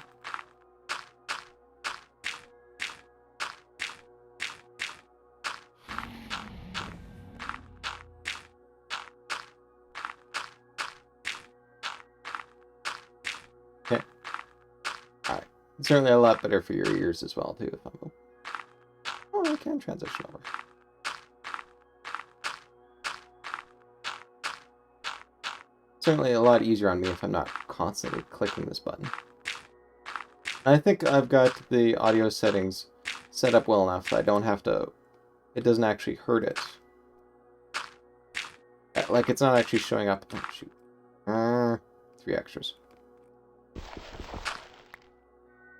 Okay. Alright. It's certainly a lot better for your ears as well, too, if I'm... Oh, I can transition over. Certainly a lot easier on me if I'm not constantly clicking this button. I think I've got the audio settings set up well enough that I don't have to... It doesn't actually hurt it. Like, it's not actually showing up... Oh, shoot. 3 extras.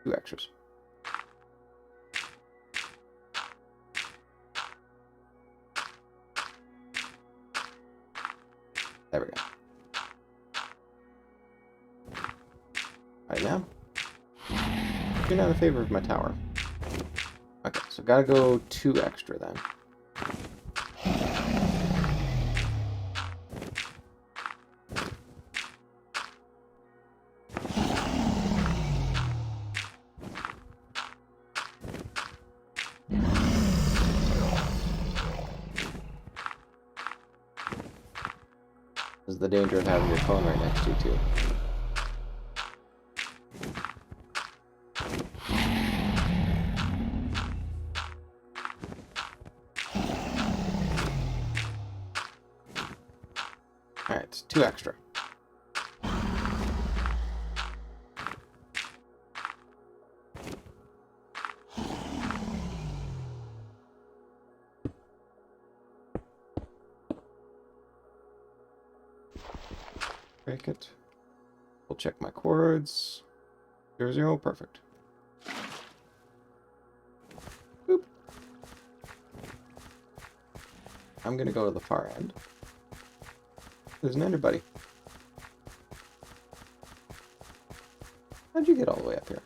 2 extras. There we go. Right now. You're not in favor of my tower. Okay, so gotta go 2 extra then. There's the danger of having your phone right next to you, too. Alright, 2 extra. Break it. We'll check my chords. 0, 0, perfect. Boop. I'm gonna go to the far end. There's an ender buddy. How'd you get all the way up here?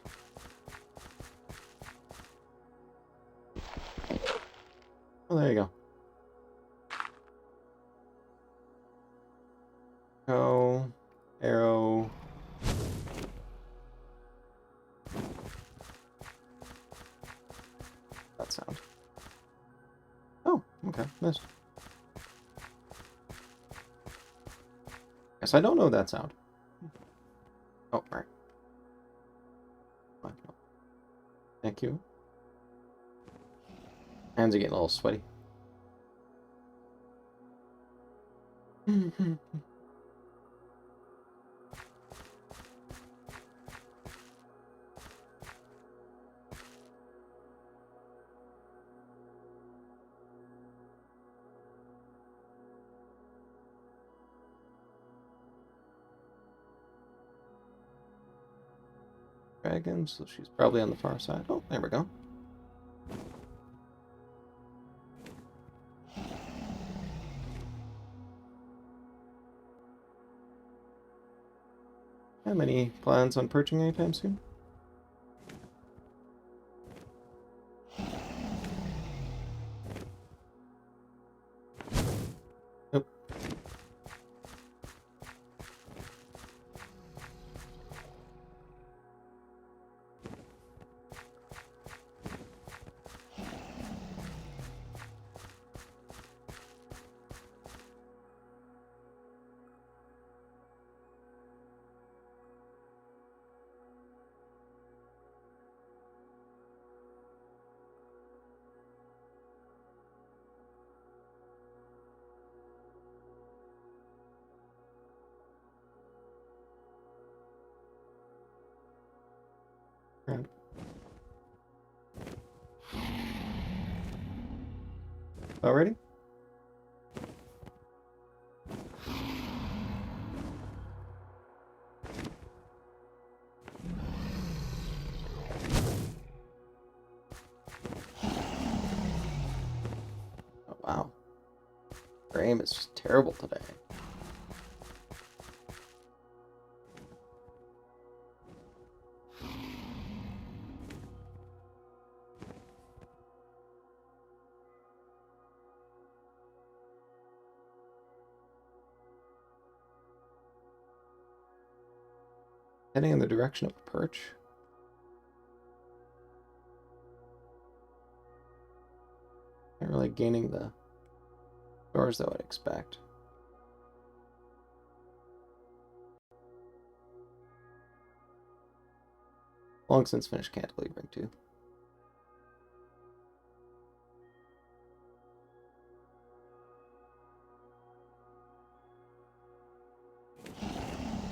Oh, there you go. Go. Arrow. That sound. Oh, okay, nice. curious. I don't know that sound. Oh, alright. Thank you. Hands are getting a little sweaty. Dragon, so she's probably on the far side. Oh, there we go. Have any plans on perching anytime soon? Nope. Right. Already? Oh, wow. Her aim is just terrible today. Heading in the direction of a perch. Not really gaining the scores that I would expect. Long since finished cantilevering too.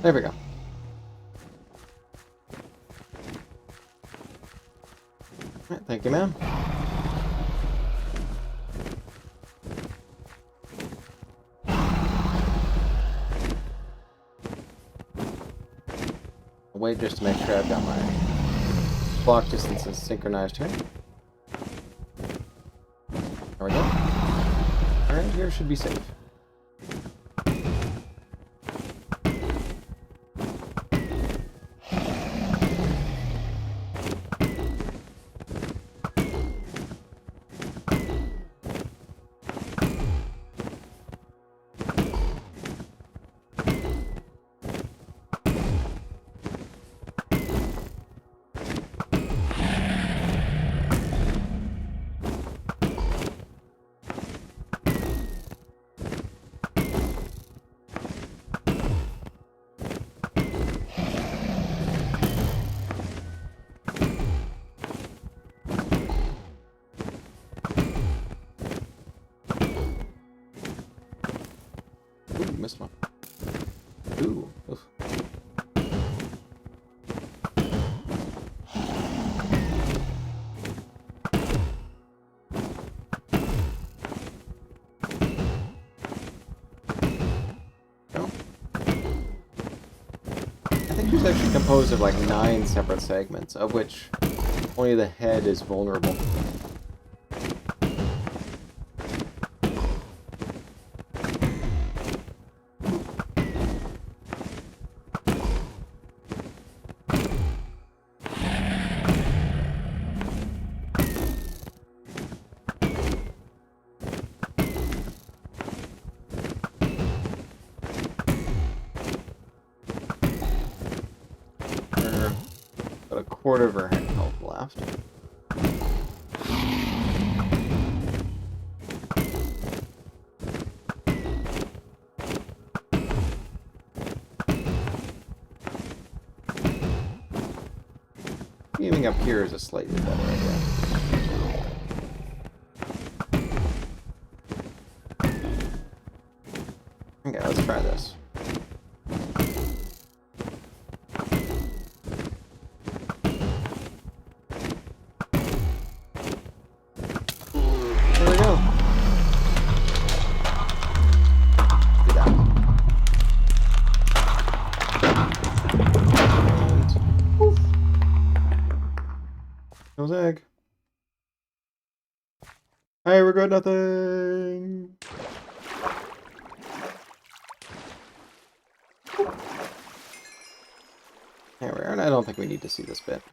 There we go. Alright, thank you, ma'am. I'll wait just to make sure I've got my block distances synchronized here. There we go. Alright, here should be safe. Ooh, missed one. Ooh. Oof. No. I think she's actually composed of like 9 separate segments, of which only the head is vulnerable. About a quarter of her health left. Aiming up here is a slightly better idea. Okay, let's try this. There we go. Do that. And poof. Nose egg. I regret nothing. There we are, and I don't think we need to see this bit.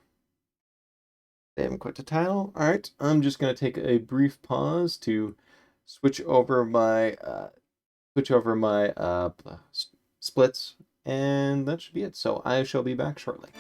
They haven't quit the title. Alright, I'm just going to take a brief pause to switch over my splits, and that should be it. So I shall be back shortly.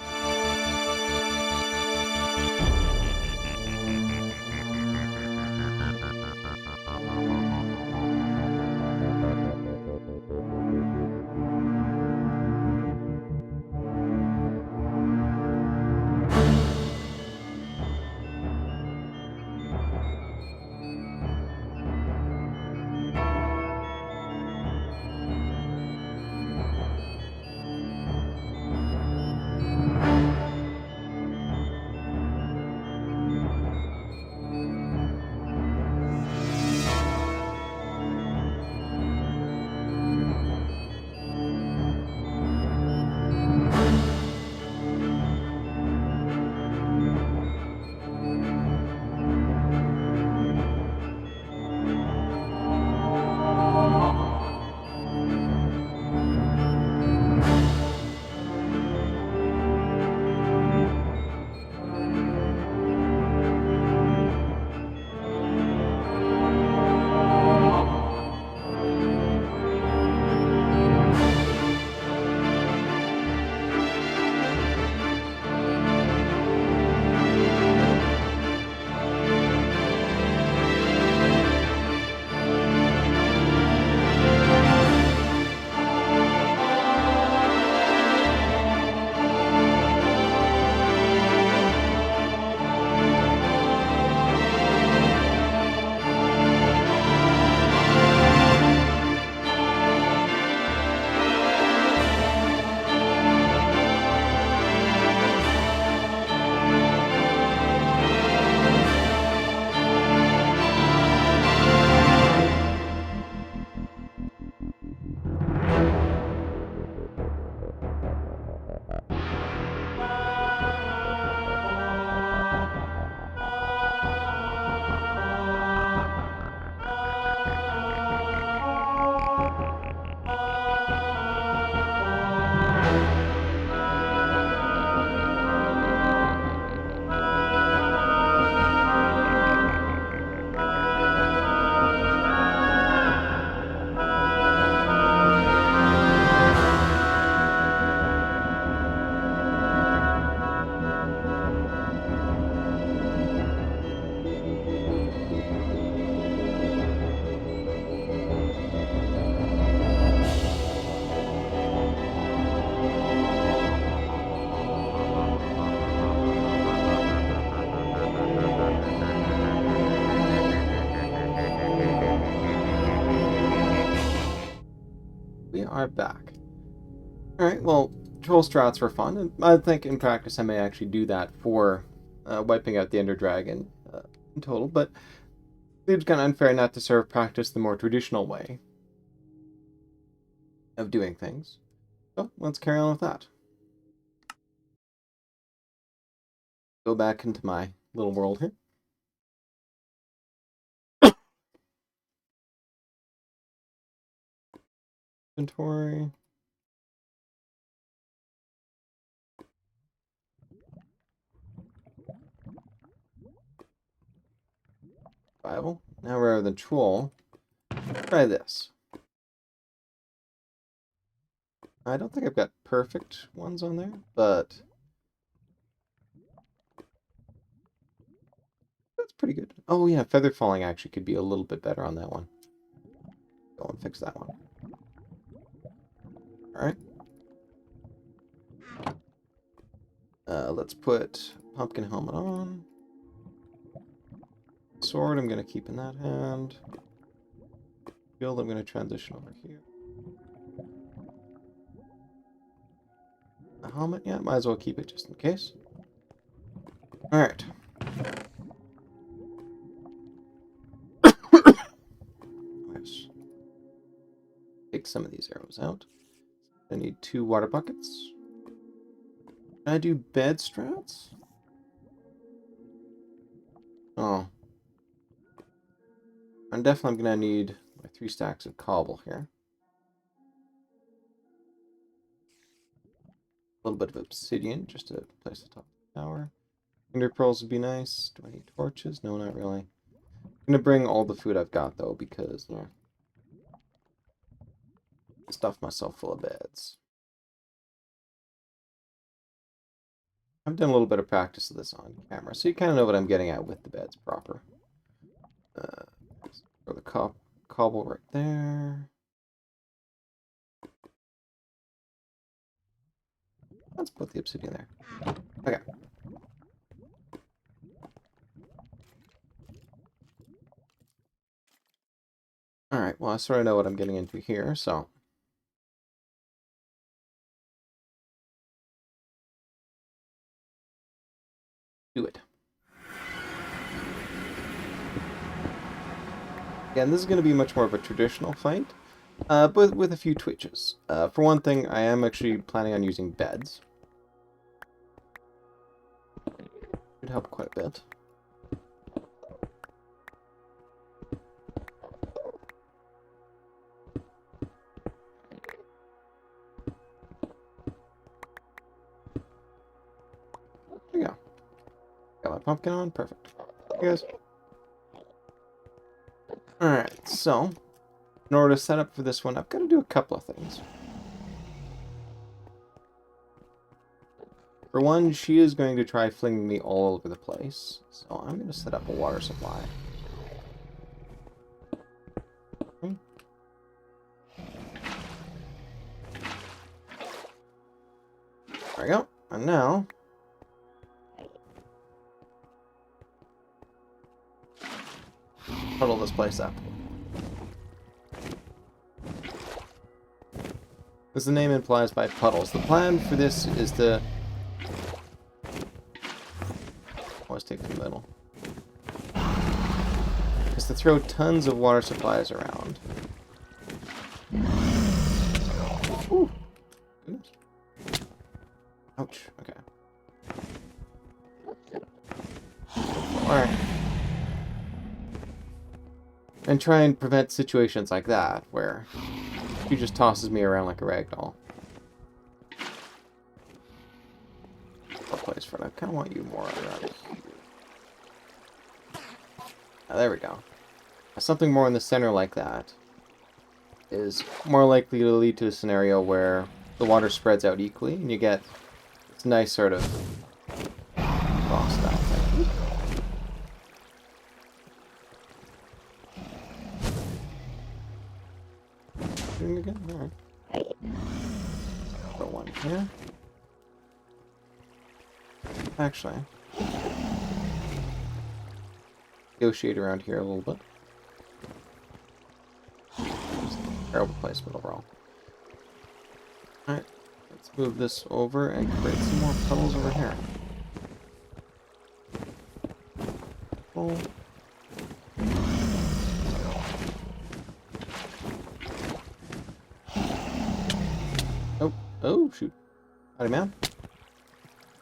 We are back. Alright, well, troll strats were fun, and I think in practice I may actually do that for wiping out the Ender Dragon in total, but it seems kind of unfair not to sort of practice the more traditional way of doing things. So, let's carry on with that. Go back into my little world here. Inventory. Survival. Now rather than troll, try this. I don't think I've got perfect ones on there, but that's pretty good. Oh yeah, feather falling actually could be a little bit better on that one. Go and fix that one. Alright. Let's put pumpkin helmet on. Sword I'm going to keep in that hand. Shield I'm going to transition over here. The helmet, yeah, might as well keep it just in case. Alright. Let's take some of these arrows out. I need 2 water buckets. Can I do bed strats? Oh. I'm definitely going to need my 3 stacks of cobble here. A little bit of obsidian just to place the top of the tower. Ender pearls would be nice. Do I need torches? No, not really. I'm going to bring all the food I've got, though, because, yeah. Stuff myself full of beds. I've done a little bit of practice of this on camera, so you kind of know what I'm getting at with the beds proper. Throw the cobble right there. Let's put the obsidian there. Okay. Alright, well, I sort of know what I'm getting into here, so... do it. Again, this is going to be much more of a traditional fight, but with a few twitches. For one thing, I am actually planning on using beds. Should help quite a bit. There you go. Got my pumpkin on. Perfect. Hey guys. Alright, so, in order to set up for this one, I've got to do a couple of things. For one, she is going to try flinging me all over the place, so I'm going to set up a water supply. Okay. There we go. And now... puddle this place up. As the name implies by puddles, the plan for this is to... always take the middle. Is to throw tons of water supplies around. Ooh. Goodness. Ouch. Okay. Alright. And try and prevent situations like that, where she just tosses me around like a ragdoll. What place for it? I kind of want you more around here. Ah, there we go. Something more in the center like that is more likely to lead to a scenario where the water spreads out equally, and you get this nice sort of cross style thing. Doing again? Alright. Put one here. Actually, negotiate around here a little bit. Just terrible placement overall. Alright, let's move this over and create some more puddles over here. Oh. Oh, shoot. Howdy, man.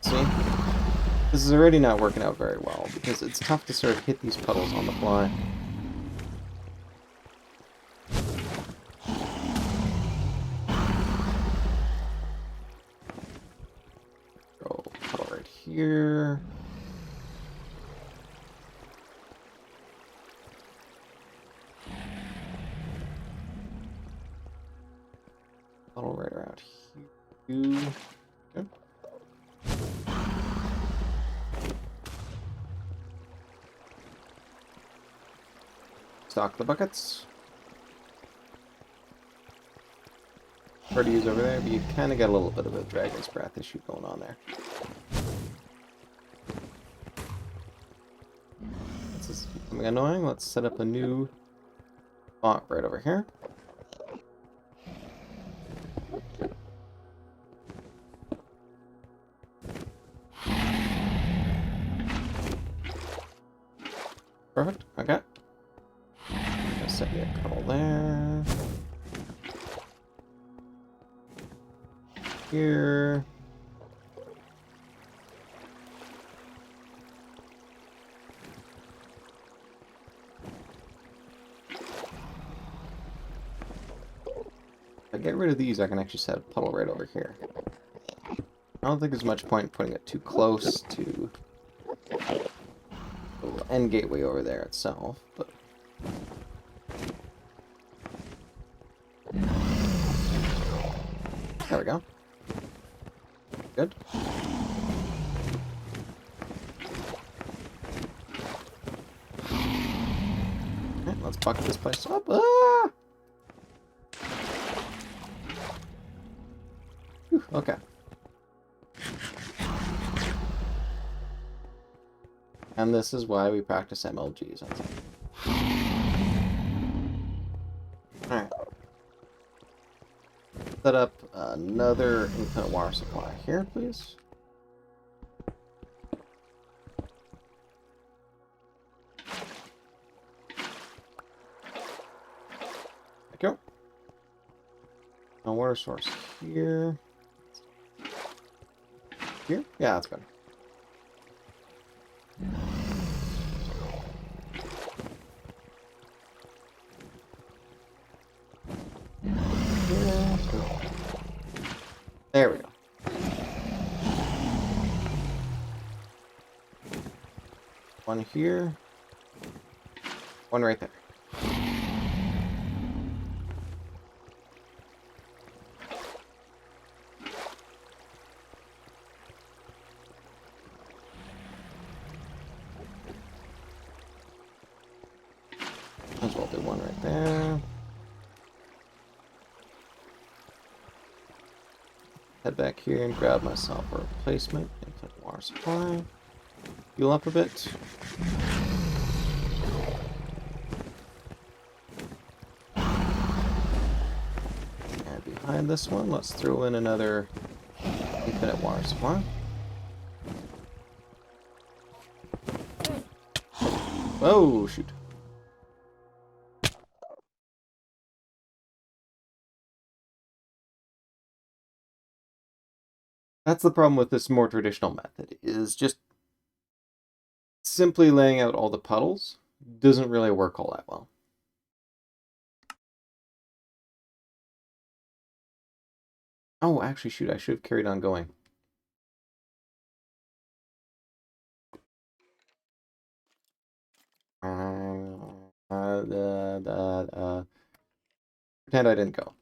See? This is already not working out very well, because it's tough to sort of hit these puddles on the fly. Throw a puddle right here. Puddle right around here. Okay. Stock the buckets. Hard to use over there, but you kind of got a little bit of a dragon's breath issue going on there. is becoming annoying. Let's set up a new spot right over here. Perfect. Okay. I'll set me a couple there. Here. If I get rid of these, I can actually set a puddle right over here. I don't think there's much point in putting it too close to the little end gateway over there itself, but there we go. Good. Okay, let's bucket this place up. Ah! Whew, okay. And this is why we practice MLGs. Alright. Set up another infinite water supply here, please. There we go. A water source here. Here? Yeah, that's good. There we go. One here. One right there. Might as well do one right there. Head back here and grab myself a replacement infinite water supply. Heal up a bit. And behind this one, let's throw in another infinite water supply. Oh, shoot. That's the problem with this more traditional method, is just simply laying out all the puddles doesn't really work all that well. Oh, actually, shoot, I should have carried on going. Pretend I didn't go.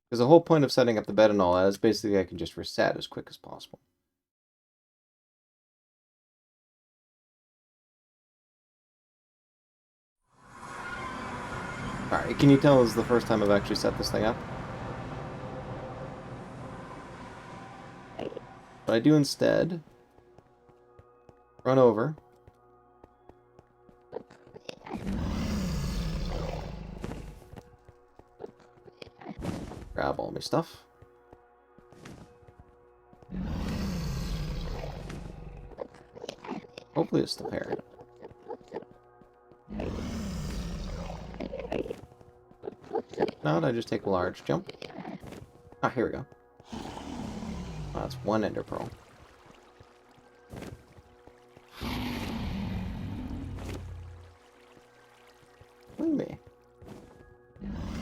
Because the whole point of setting up the bed and all that is basically I can just reset as quick as possible. Alright, can you tell this is the first time I've actually set this thing up? What I do instead, run over. Grab all my stuff. Hopefully it's still here. Now I just take a large jump. Ah, here we go. Oh, that's one ender pearl. Look at me.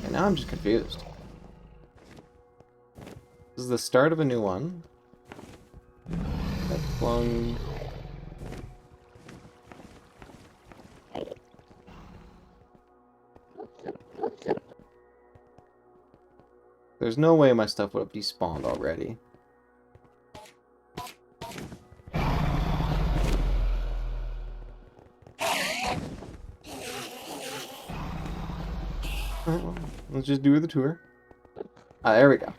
And now I'm just confused. This is the start of a new one. That flung. There's no way my stuff would have despawned already. Alright, well, let's just do the tour. Ah, there we go.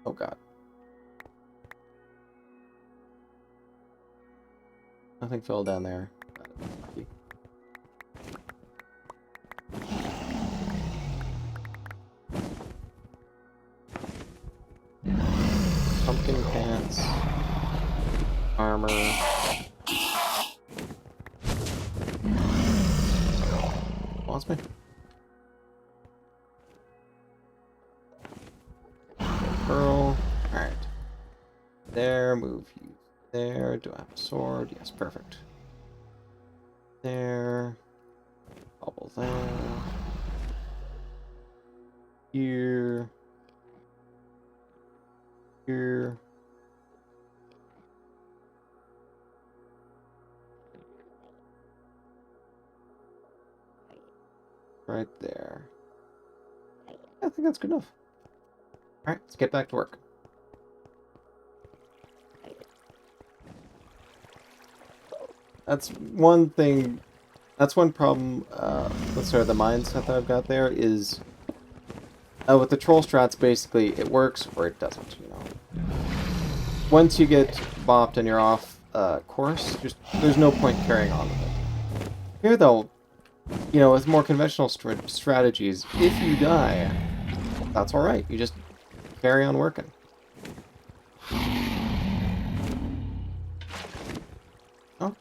Oh god. Nothing fell down there. Pumpkin pants. Armor. Lost me. Pearl. Alright. There, move you. There. Do I have a sword? Yes, perfect. There. Bubble there. Here. Here. Right there. I think that's good enough. Alright, let's get back to work. That's one thing. That's one problem with sort of the mindset that I've got there is with the troll strats, basically it works or it doesn't, you know. Once you get bopped and you're off course, there's no point carrying on with it. Here, though, you know, with more conventional strategies, if you die, that's alright. You just carry on working. Oh.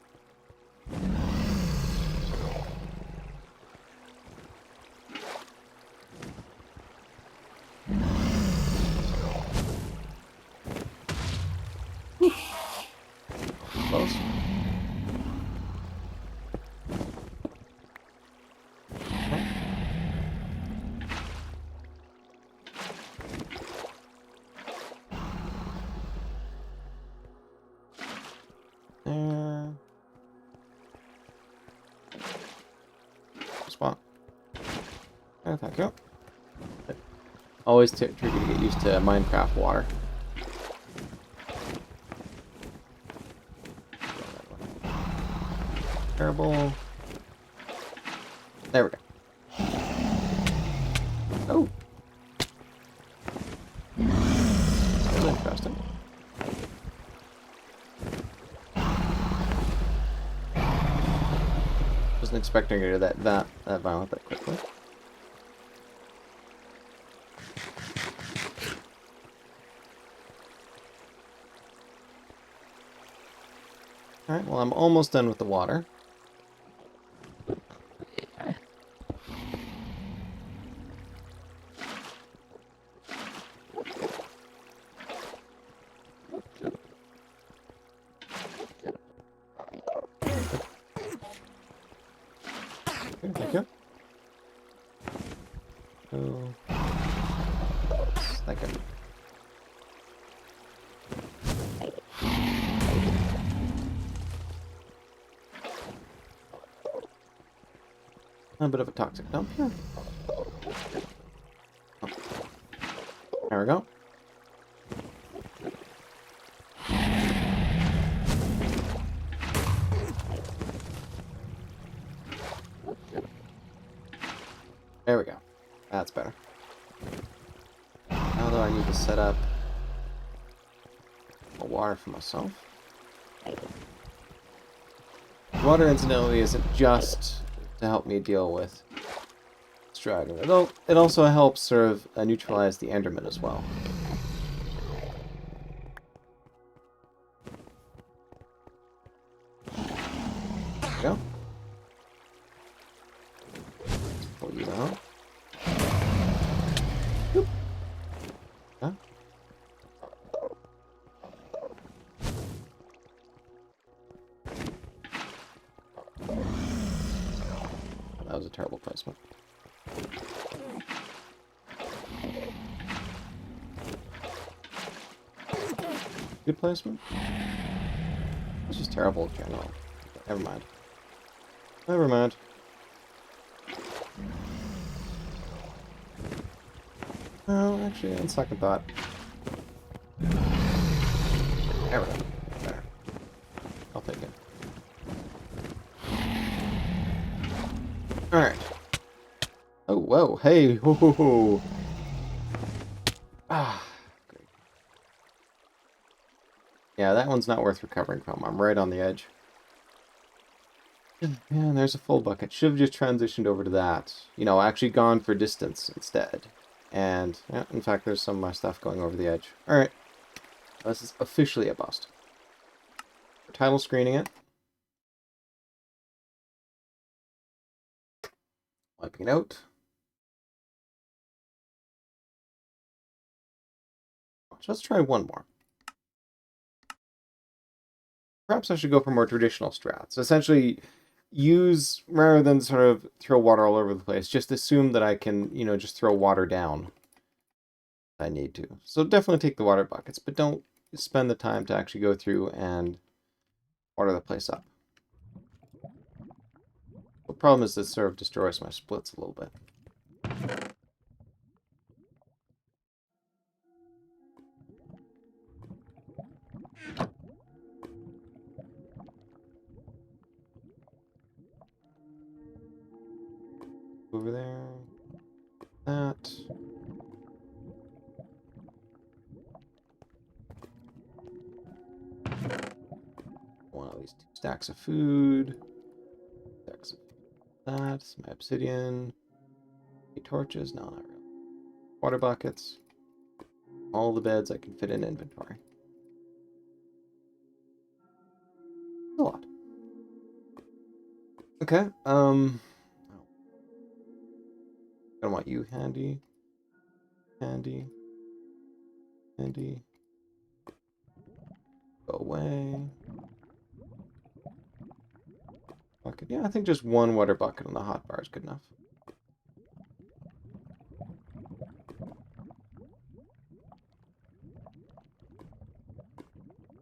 Close. There. Spot. Oh, thank you. Always tricky to get used to Minecraft water. Terrible. There we go. Oh. That's interesting. Wasn't expecting her to that violent that quickly. Alright, well I'm almost done with the water. Thank you. Oh. Thank you. A bit of a toxic dump here. Oh. There we go. There we go. That's better. Now though I need to set up a water for myself. Water, incidentally, isn't just to help me deal with dragon. It also helps sort of neutralize the Enderman as well. There we go. Pull you out. Boop. Huh? That was a terrible placement. Good placement? It's just terrible in general. Never mind. Never mind. Well, actually, on second thought. There we go. Better. I'll take it. Alright. Oh, whoa. Hey. Ho, ho, ho. Ah. Great. Yeah, that one's not worth recovering from. I'm right on the edge. And there's a full bucket. Should have just transitioned over to that. You know, actually gone for distance instead. And, yeah, in fact, there's some of my stuff going over the edge. Alright. This is officially a bust. We're title screening it. Wiping it out. Let's try one more. Perhaps I should go for more traditional strats. Essentially, use, rather than sort of throw water all over the place, just assume that I can, you know, just throw water down if I need to. So definitely take the water buckets, but don't spend the time to actually go through and water the place up. The problem is this sort of destroys my splits a little bit. Over there. That. One of these 2 stacks of food. Stacks of that. My obsidian. 8 torches. No, not really. Water buckets. All the beds I can fit in inventory. A lot. Okay. I want you handy. Handy. Handy. Go away. Bucket. Yeah, I think just one water bucket on the hot bar is good enough.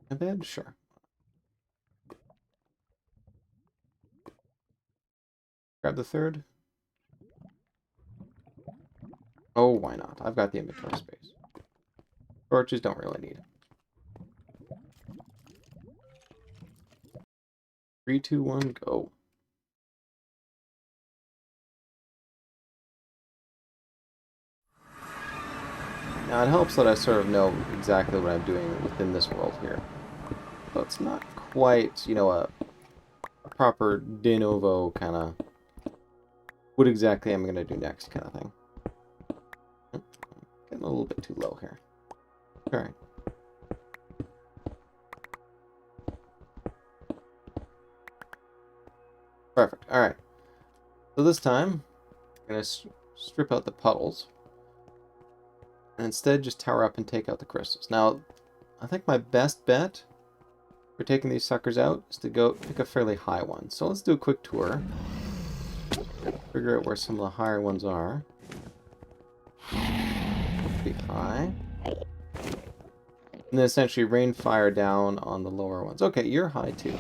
A bed? Sure. Grab the third. Oh, why not? I've got the inventory space. Torches don't really need it. 3, 2, 1, go. Now, it helps that I sort of know exactly what I'm doing within this world here. So it's not quite, you know, a proper de novo kind of what exactly I'm going to do next kind of thing. Getting a little bit too low here. Alright. Perfect. Alright. So this time, I'm going to strip out the puddles. And instead just tower up and take out the crystals. Now, I think my best bet for taking these suckers out is to go pick a fairly high one. So let's do a quick tour. Figure out where some of the higher ones are. Be high. And then essentially rain fire down on the lower ones. Okay, you're high too.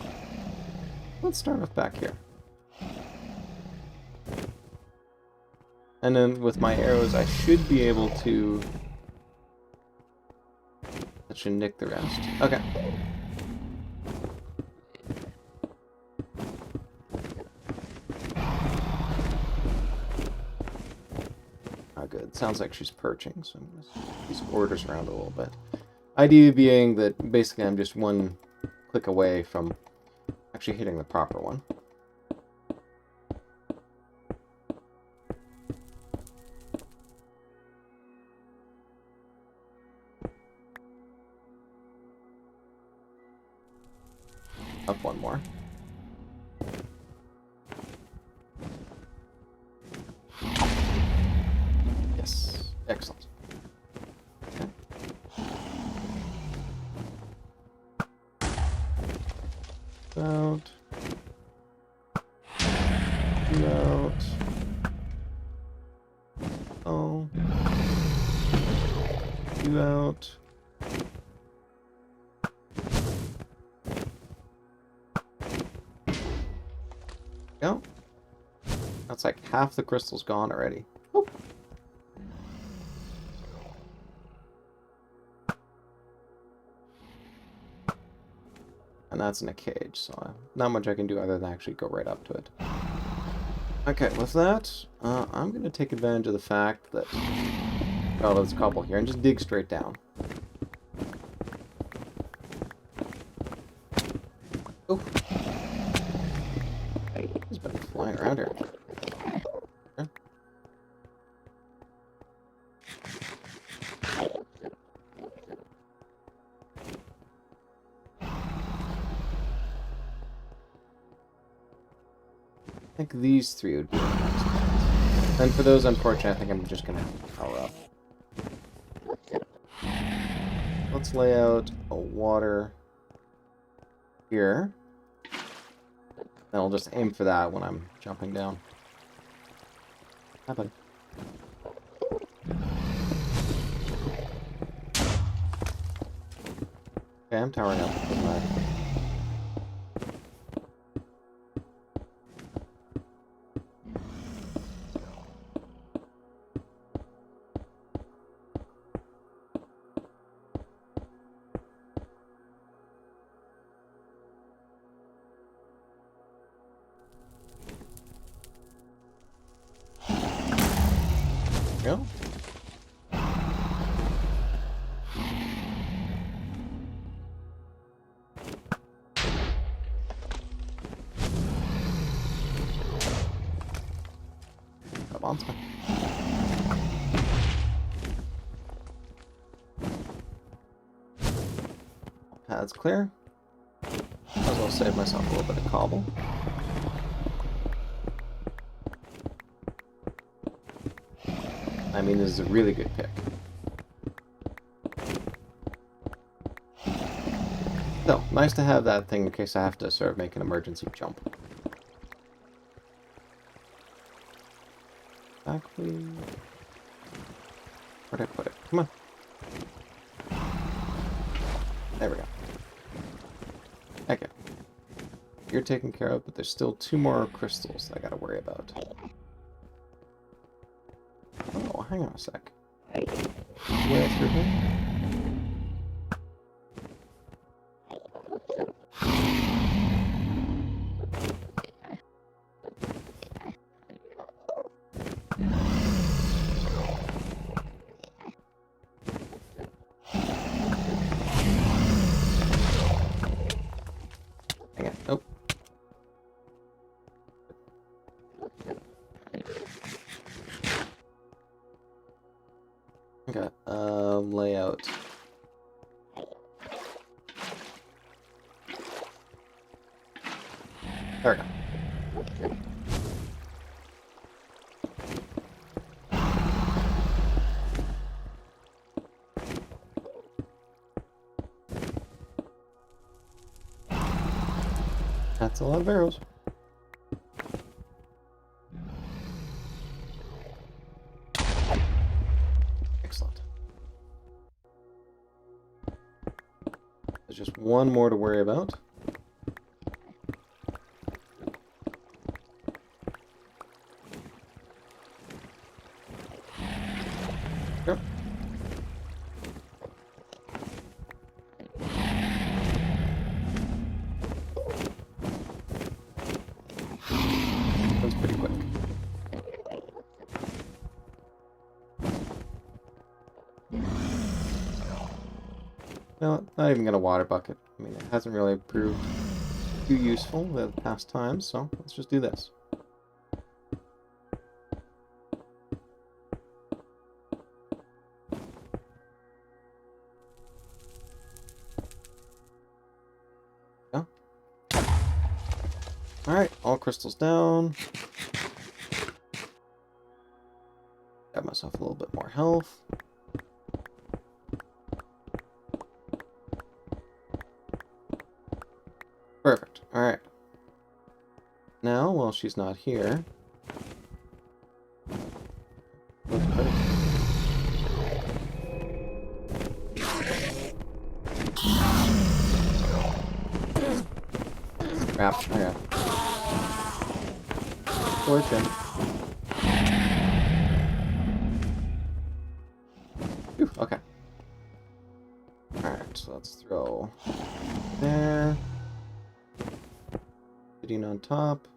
Let's start off back here. And then with my arrows, I should be able to... That should nick the rest. Okay. Oh, good. Sounds like she's perching, so I'm going to move these orders around a little bit. Idea being that basically I'm just one click away from actually hitting the proper one. Up one more. Yes. Excellent. Okay. Out. Out. Oh. You out. Go. That's like half the crystals gone already. Oop. And that's in a cage, so not much I can do other than actually go right up to it. Okay, with that, I'm going to take advantage of the fact that... Oh, there's a couple here, and just dig straight down. Oh. around here. Okay. I think these three would be the next ones. And for those unfortunate, I think I'm just gonna have to power up. Let's lay out a water here. And I'll just aim for that when I'm jumping down. Hi, buddy. Okay, I'm towering up. Doesn't matter. Go. Come on, Smith. Pads clear. Might as well save myself a little bit of cobble. I mean, this is a really good pick. So, nice to have that thing in case I have to sort of make an emergency jump. Exactly. Where'd I put it? Come on. There we go. Okay. You're taken care of, but there's still 2 more crystals I gotta worry about. Oh, hang on a sec. Way through here? Hang on. Nope. Okay. Layout. There we go. That's a lot of arrows. Excellent. There's just 1 more to worry about. Yep. That's pretty quick. No, not even gonna water bucket. I mean, it hasn't really proved too useful the past times, so let's just do this. Yeah. Alright, all crystals down. Got myself a little bit more health. Perfect. Alright. Now, while she's not here... Crap. Okay. Fortune. Phew, okay. Alright, so let's throw there. Sitting on top.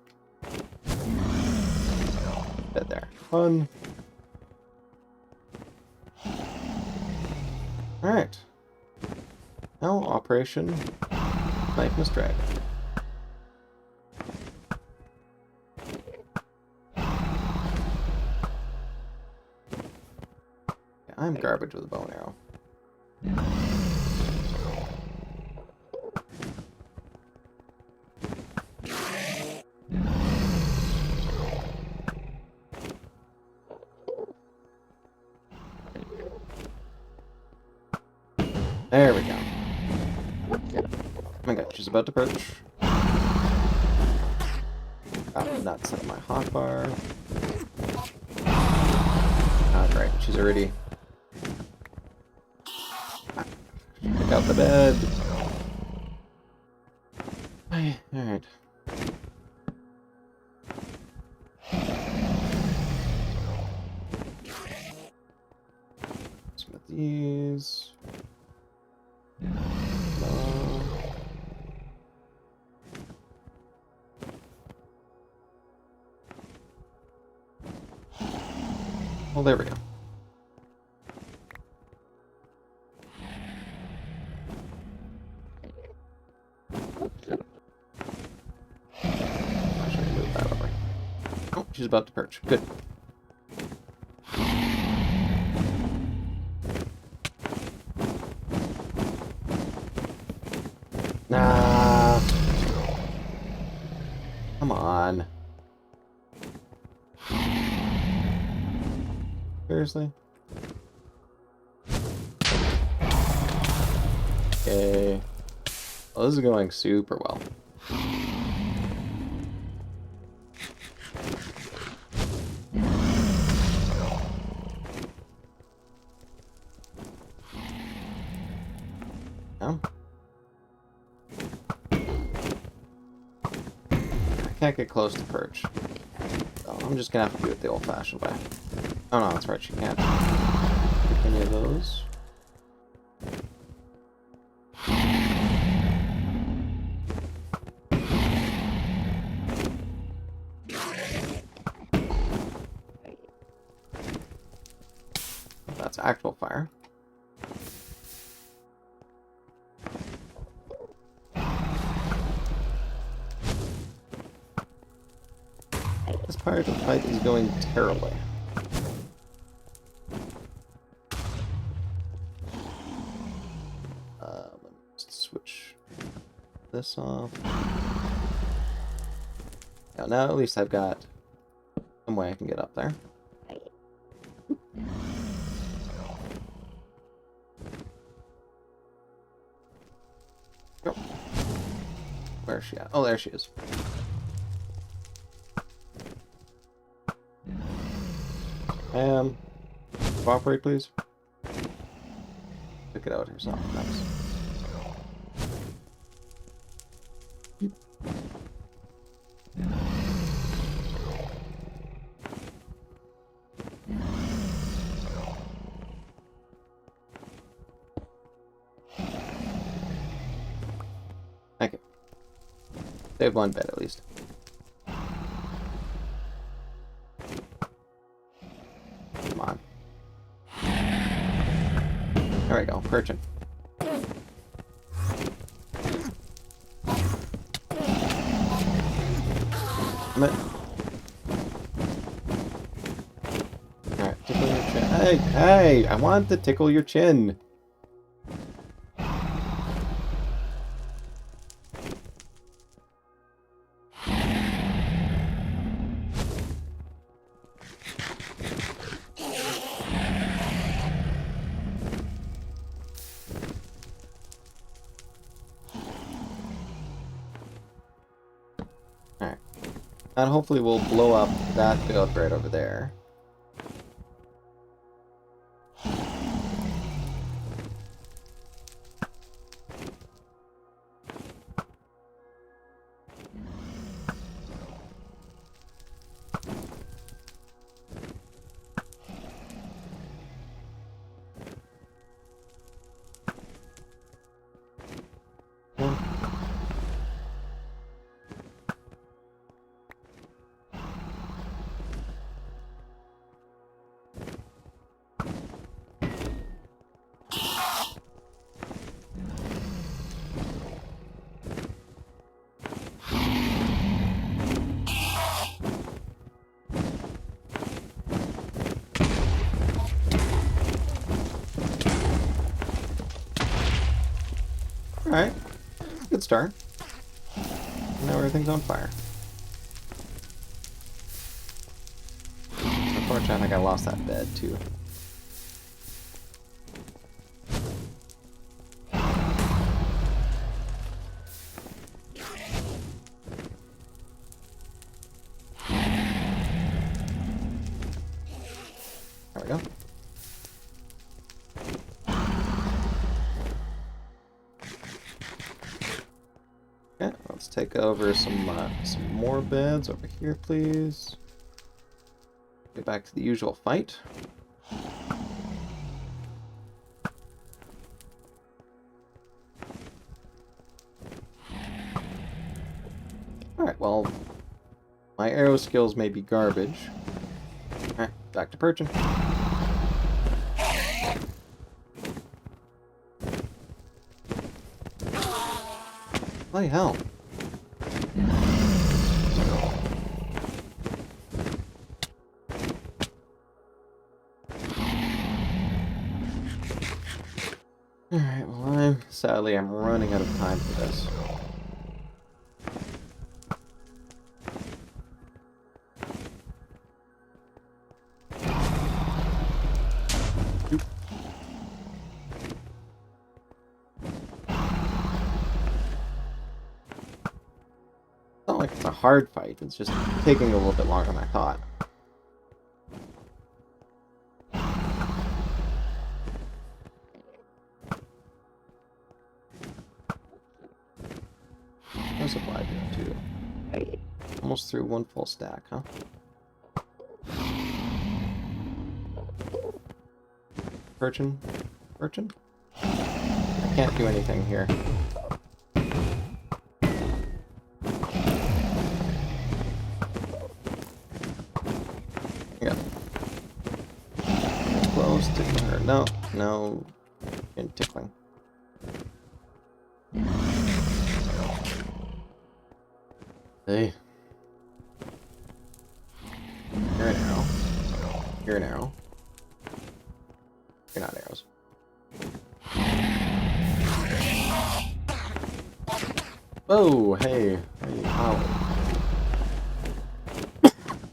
Bed there. Fun. Alright. Now, Operation Knifeless Dragon. I'm garbage with a bow and arrow. There we go. Oh my god, she's about to perch. Not set my hotbar. Ah, great. She's already... Pick out the bed. Alright. Some of these. Well, there we go. I should move that over. Oh, she's about to perch. Good. Nah. Come on. Seriously? Okay. Well, this is going super well. No? I can't get close to perch. So I'm just gonna have to do it the old-fashioned way. Oh no, that's right, she can't pick any of those. That's actual fire. This part of the fight is going terribly. Let me just switch this off. Now at least I've got some way I can get up there. Go. Where is she at? Oh, there she is. Cooperate, please. Pick it out herself. Nice. Thank you. Save one bed at least. Come on. There we go, perching. Alright, tickle your chin. Hey, hey! I want to tickle your chin! Alright. And hopefully we'll blow up that build right over there. Alright. Good start. Now everything's on fire. Unfortunately, I think I lost that bed, too. There we go. Okay, let's take over some more beds over here, please. Get back to the usual fight. Alright, well, my arrow skills may be garbage. Alright, back to perching. Bloody hell. Alright, well, sadly, I'm running out of time for this. Oop. It's not like it's a hard fight, it's just taking a little bit longer than I thought. No supply doing too. Almost through one full stack, huh? Perchin? Perchin? I can't do anything here. Yeah. Close to her. No, no. And tickling. Hey. You're an arrow. You're an arrow. You're not arrows. Oh, hey. Hey, ow.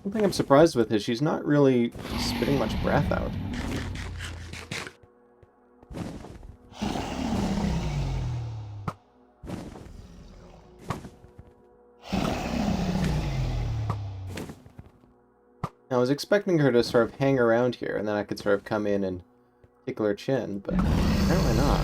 One thing I'm surprised with is she's not really spitting much breath out. I was expecting her to sort of hang around here, and then I could sort of come in and tickle her chin, but apparently not.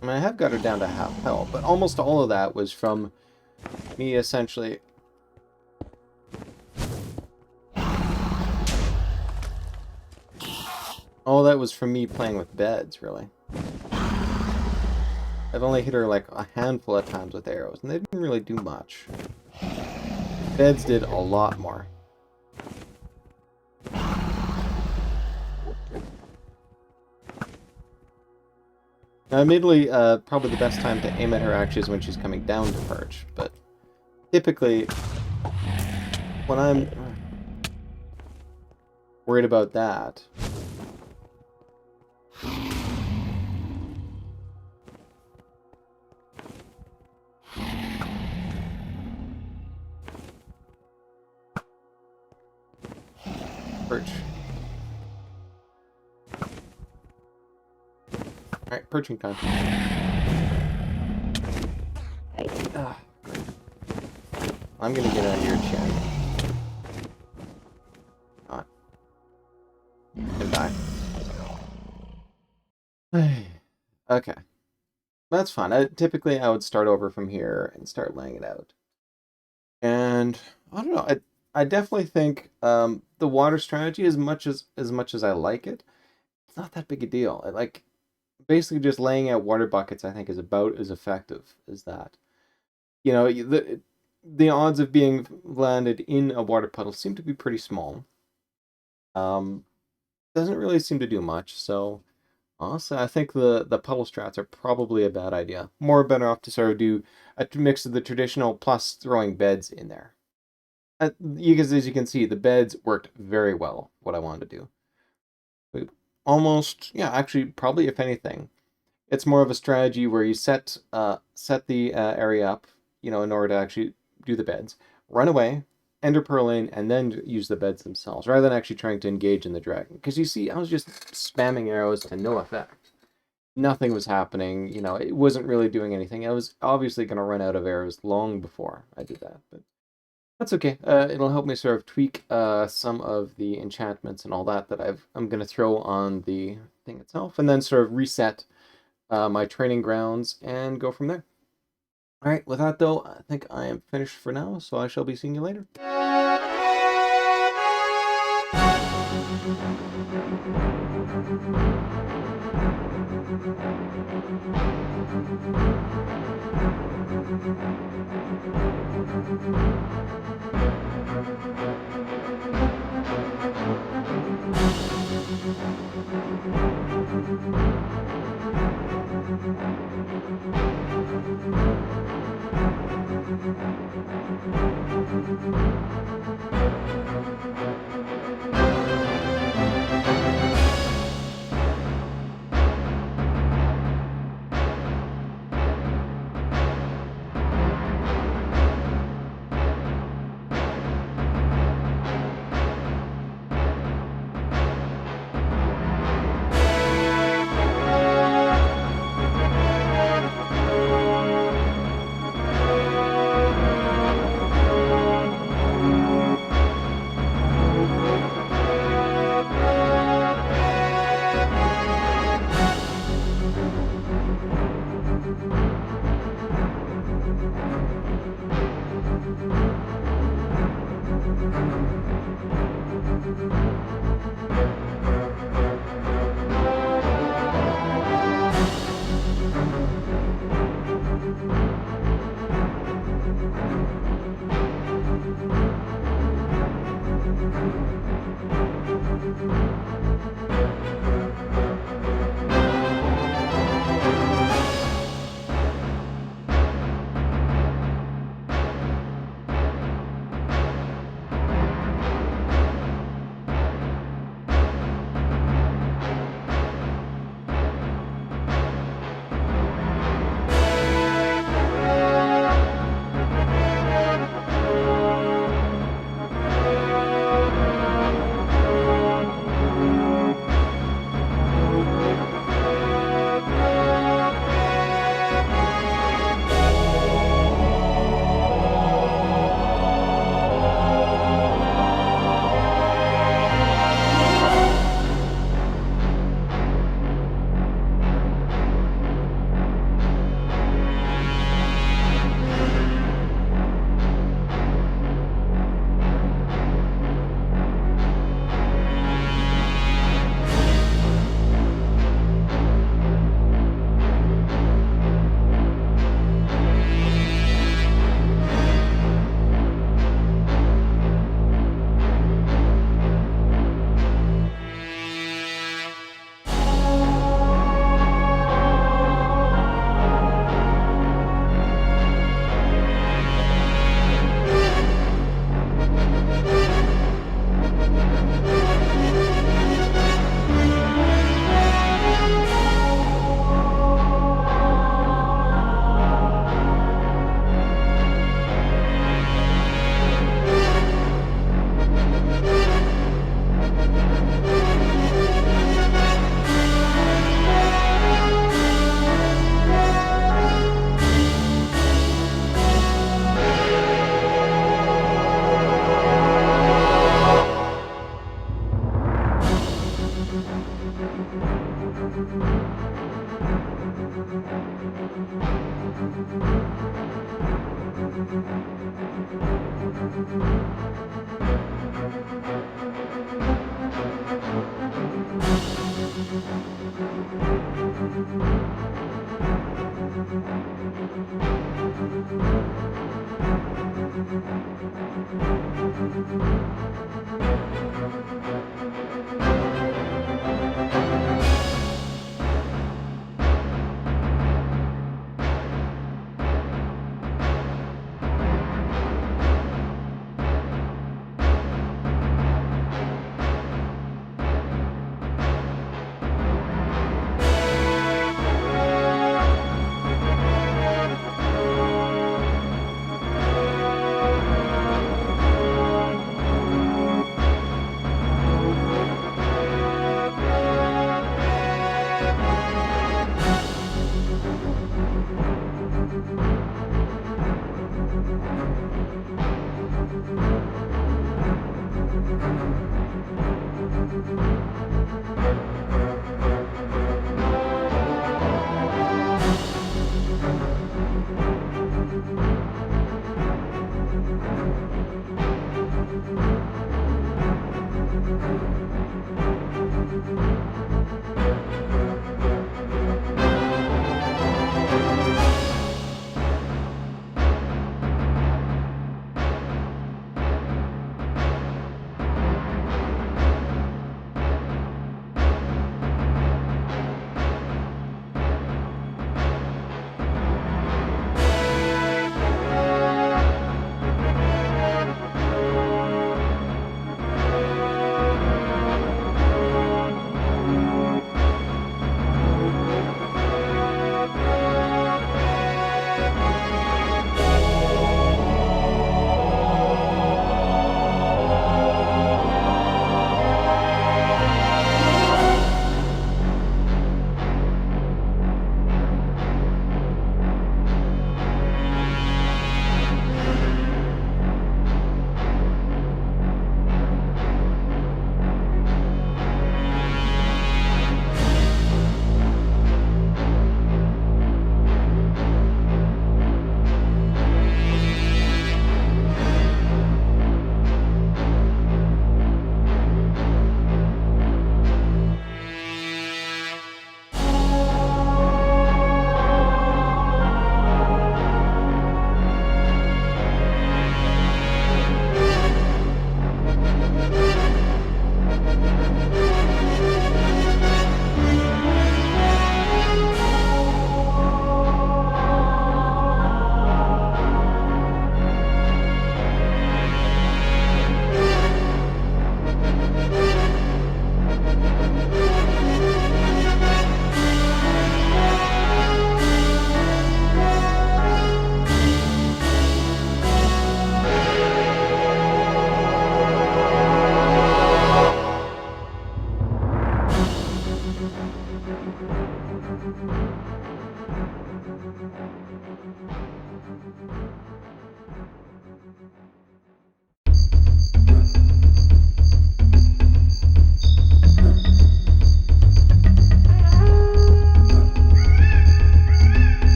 I mean, I have got her down to half health, but almost all of that was from me essentially... All that was from me playing with beds, really. I've only hit her like a handful of times with arrows, and they didn't really do much. Beds did a lot more. Now, admittedly, probably the best time to aim at her actually is when she's coming down to perch, but typically, when I'm worried about that... Perch. Alright, perching time. Ah, great. I'm gonna get out of your chin. Not. And die. Okay. That's fine. Typically, I would start over from here and start laying it out. And, I don't know, I definitely think the water strategy, as much as I like it, it's not that big a deal. Like, basically just laying out water buckets, I think, is about as effective as that. You know, the odds of being landed in a water puddle seem to be pretty small. Doesn't really seem to do much, so Honestly, I think the puddle strats are probably a bad idea. More better off to sort of do a mix of the traditional plus throwing beds in there. Because as you can see, the beds worked very well, what I wanted to do. But almost, yeah, actually, probably if anything, it's more of a strategy where you set the area up, in order to actually do the beds, run away, ender pearl in, and then use the beds themselves, rather than actually trying to engage in the dragon. Because you see, I was just spamming arrows to no effect. Nothing was happening. It wasn't really doing anything. I was obviously going to run out of arrows long before I did that, but that's okay. It'll help me sort of tweak some of the enchantments and all that I'm going to throw on the thing itself, and then sort of reset my training grounds and go from there. All right, with that though, I think I am finished for now, so I shall be seeing you later.